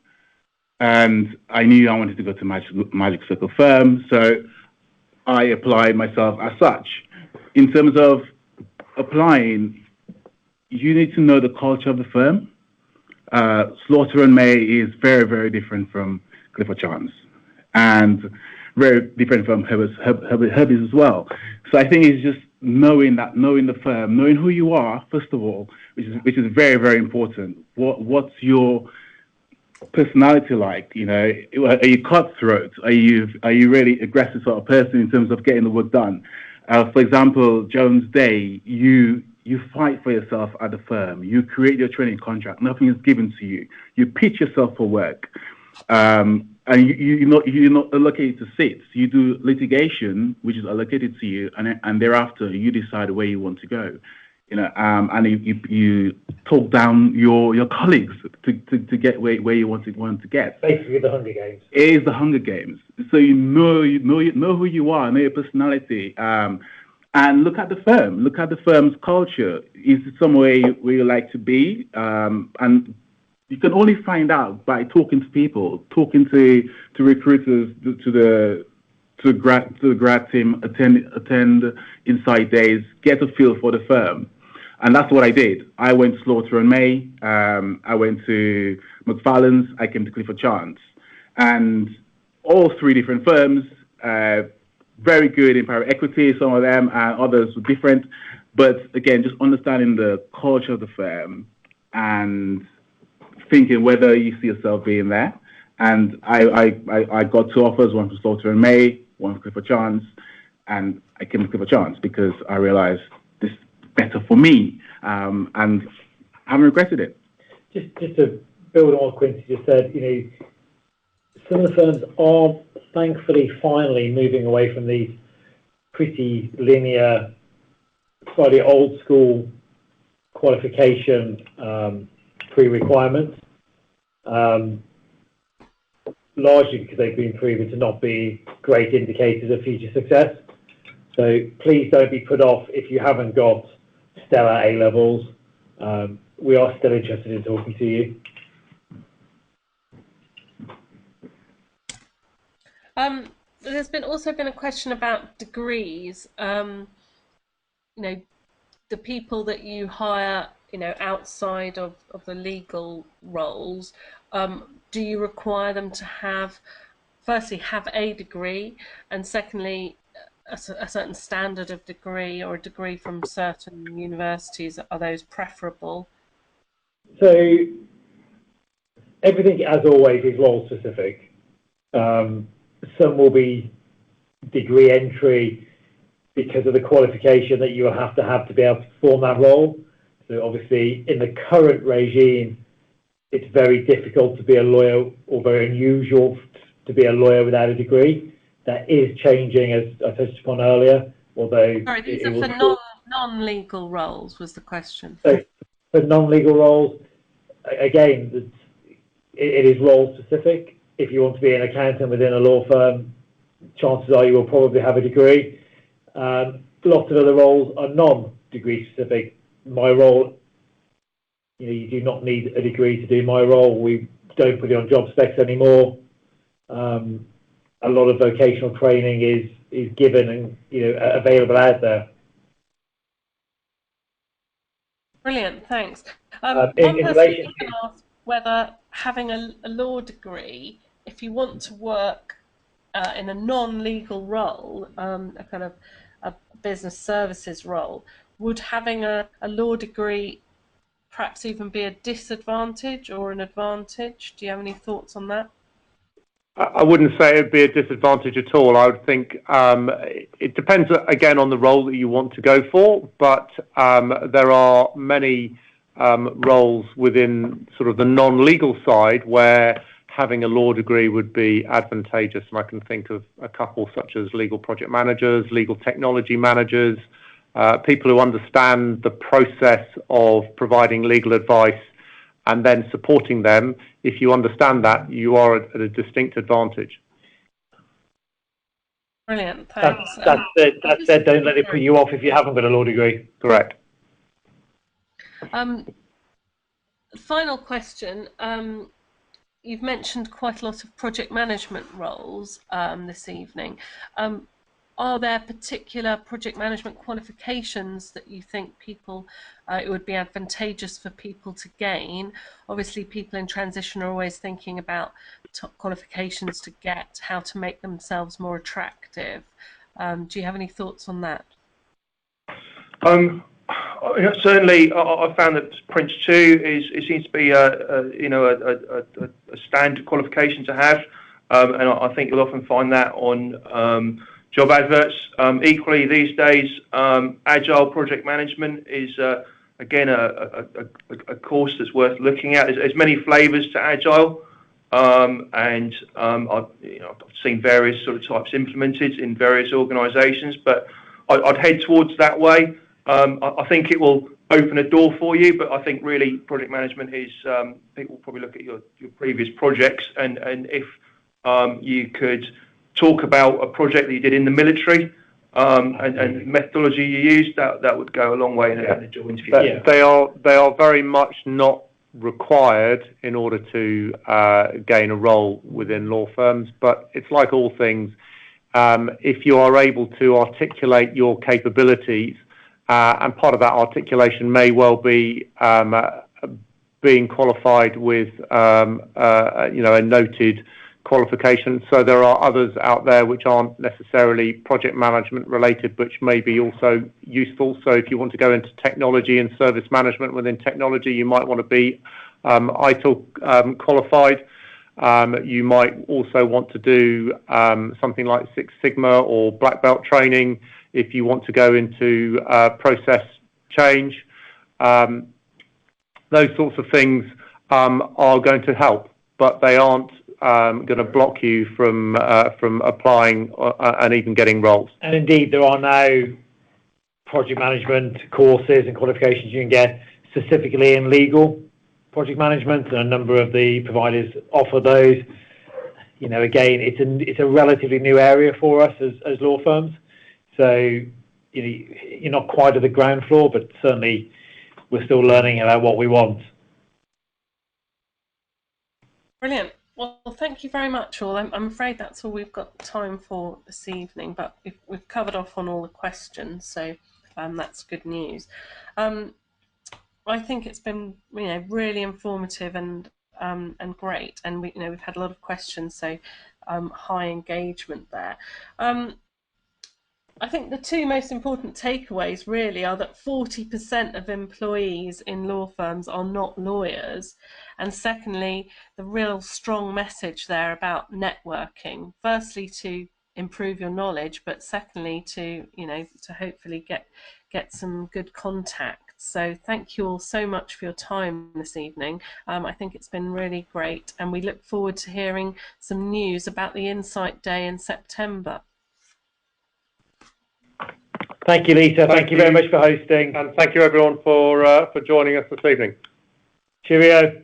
And I knew I wanted to go to Magic Circle firm, so I applied myself as such. In terms of applying, you need to know the culture of the firm. Slaughter and May is very, very different from Clifford Chance, and very different from Herbie's as well. So I think it's just knowing the firm, knowing who you are, first of all, which is very, very important. What's your personality like? Are you cutthroat? Are you really aggressive sort of person in terms of getting the work done? For example, Jones Day, you fight for yourself at the firm. You create your training contract. Nothing is given to you. You pitch yourself for work, and you're not allocated to seats. You do litigation, which is allocated to you, and thereafter you decide where you want to go. And you talk down your colleagues to get where you want to get. Basically, the Hunger Games. It is the Hunger Games. So you know who you are, know your personality, and look at the firm. Look at the firm's culture. Is it somewhere where you like to be? And you can only find out by talking to people, talking to recruiters, to the grad team, attend Insight Days, get a feel for the firm. And that's what I did. I went to Slaughter and May, I went to McFarlane's, I came to Clifford Chance. And all 3 different firms, very good in private equity, some of them, and others were different. But again, just understanding the culture of the firm and thinking whether you see yourself being there. And I got 2 offers, one from Slaughter and May, one from Clifford Chance, and I came to Clifford Chance because I realized this is better for me, and I haven't regretted it. Just to build on what Quincy just said, some of the firms are thankfully finally moving away from these pretty linear, slightly old school qualification pre-requirements, largely because they've been proven to not be great indicators of future success. So please don't be put off if you haven't got stellar A levels. We are still interested in talking to you. There's also been a question about degrees. The people that you hire, outside of the legal roles, do you require them to firstly have a degree, and secondly a certain standard of degree or a degree from certain universities? Are those preferable? So everything, as always, is role specific. Some will be degree entry because of the qualification that you will have to be able to perform that role. So obviously, in the current regime, it's very difficult to be a lawyer, or very unusual to be a lawyer without a degree. That is changing, as I touched upon earlier. Although sorry, these are for non-legal roles, was the question. So for non-legal roles, again, it is role specific. If you want to be an accountant within a law firm, chances are you will probably have a degree. Lots of other roles are non-degree specific. My role, you do not need a degree to do my role. We don't put it on job specs anymore. A lot of vocational training is given and available out there. Brilliant, thanks. In One person relation even to asked whether having a law degree, if you want to work in a non-legal role, a kind of a business services role, would having a law degree perhaps even be a disadvantage or an advantage? Do you have any thoughts on that? I wouldn't say it'd be a disadvantage at all. I would think it depends again on the role that you want to go for, but there are many roles within sort of the non-legal side where having a law degree would be advantageous, and I can think of a couple such as legal project managers, legal technology managers, people who understand the process of providing legal advice and then supporting them. If you understand that, you are at a distinct advantage. Brilliant, thanks. That said, don't let it put you off if you haven't got a law degree. Correct. Final question. You've mentioned quite a lot of project management roles this evening. Are there particular project management qualifications that you think it would be advantageous for people to gain? Obviously, people in transition are always thinking about top qualifications to get, how to make themselves more attractive. Do you have any thoughts on that? Certainly, I found that Prince 2 it seems to be a standard qualification to have, and I think you'll often find that on job adverts. Equally, these days, agile project management is again a course that's worth looking at. There's many flavours to agile, and I've seen various sort of types implemented in various organisations, but I'd head towards that way. I think it will open a door for you, but I think really project management is people probably look at your previous projects, and if you could talk about a project that you did in the military and methodology you used, that would go a long way in a job interview. They are very much not required in order to gain a role within law firms, but it's like all things. If you are able to articulate your capabilities, and part of that articulation may well be being qualified with a noted qualification. So there are others out there which aren't necessarily project management related, which may be also useful. So if you want to go into technology and service management within technology, you might want to be ITIL qualified. You might also want to do something like Six Sigma or black belt training if you want to go into process change. Those sorts of things are going to help, but they aren't going to block you from applying and even getting roles. And indeed, there are now project management courses and qualifications you can get specifically in legal project management, and a number of the providers offer those. Again, it's a relatively new area for us as law firms. So you're not quite at the ground floor, but certainly we're still learning about what we want. Brilliant. Well, thank you very much, all. I'm afraid that's all we've got time for this evening, but we've covered off on all the questions, so that's good news. I think it's been really informative and great, and we've had a lot of questions, so high engagement there. I think the two most important takeaways really are that 40% of employees in law firms are not lawyers, and secondly, the real strong message there about networking. Firstly, to improve your knowledge, but secondly, to hopefully get some good contacts. So thank you all so much for your time this evening. I think it's been really great, and we look forward to hearing some news about the Insight Day in September. Thank you, Lisa. Thank you very much for hosting. And thank you, everyone, for joining us this evening. Cheerio.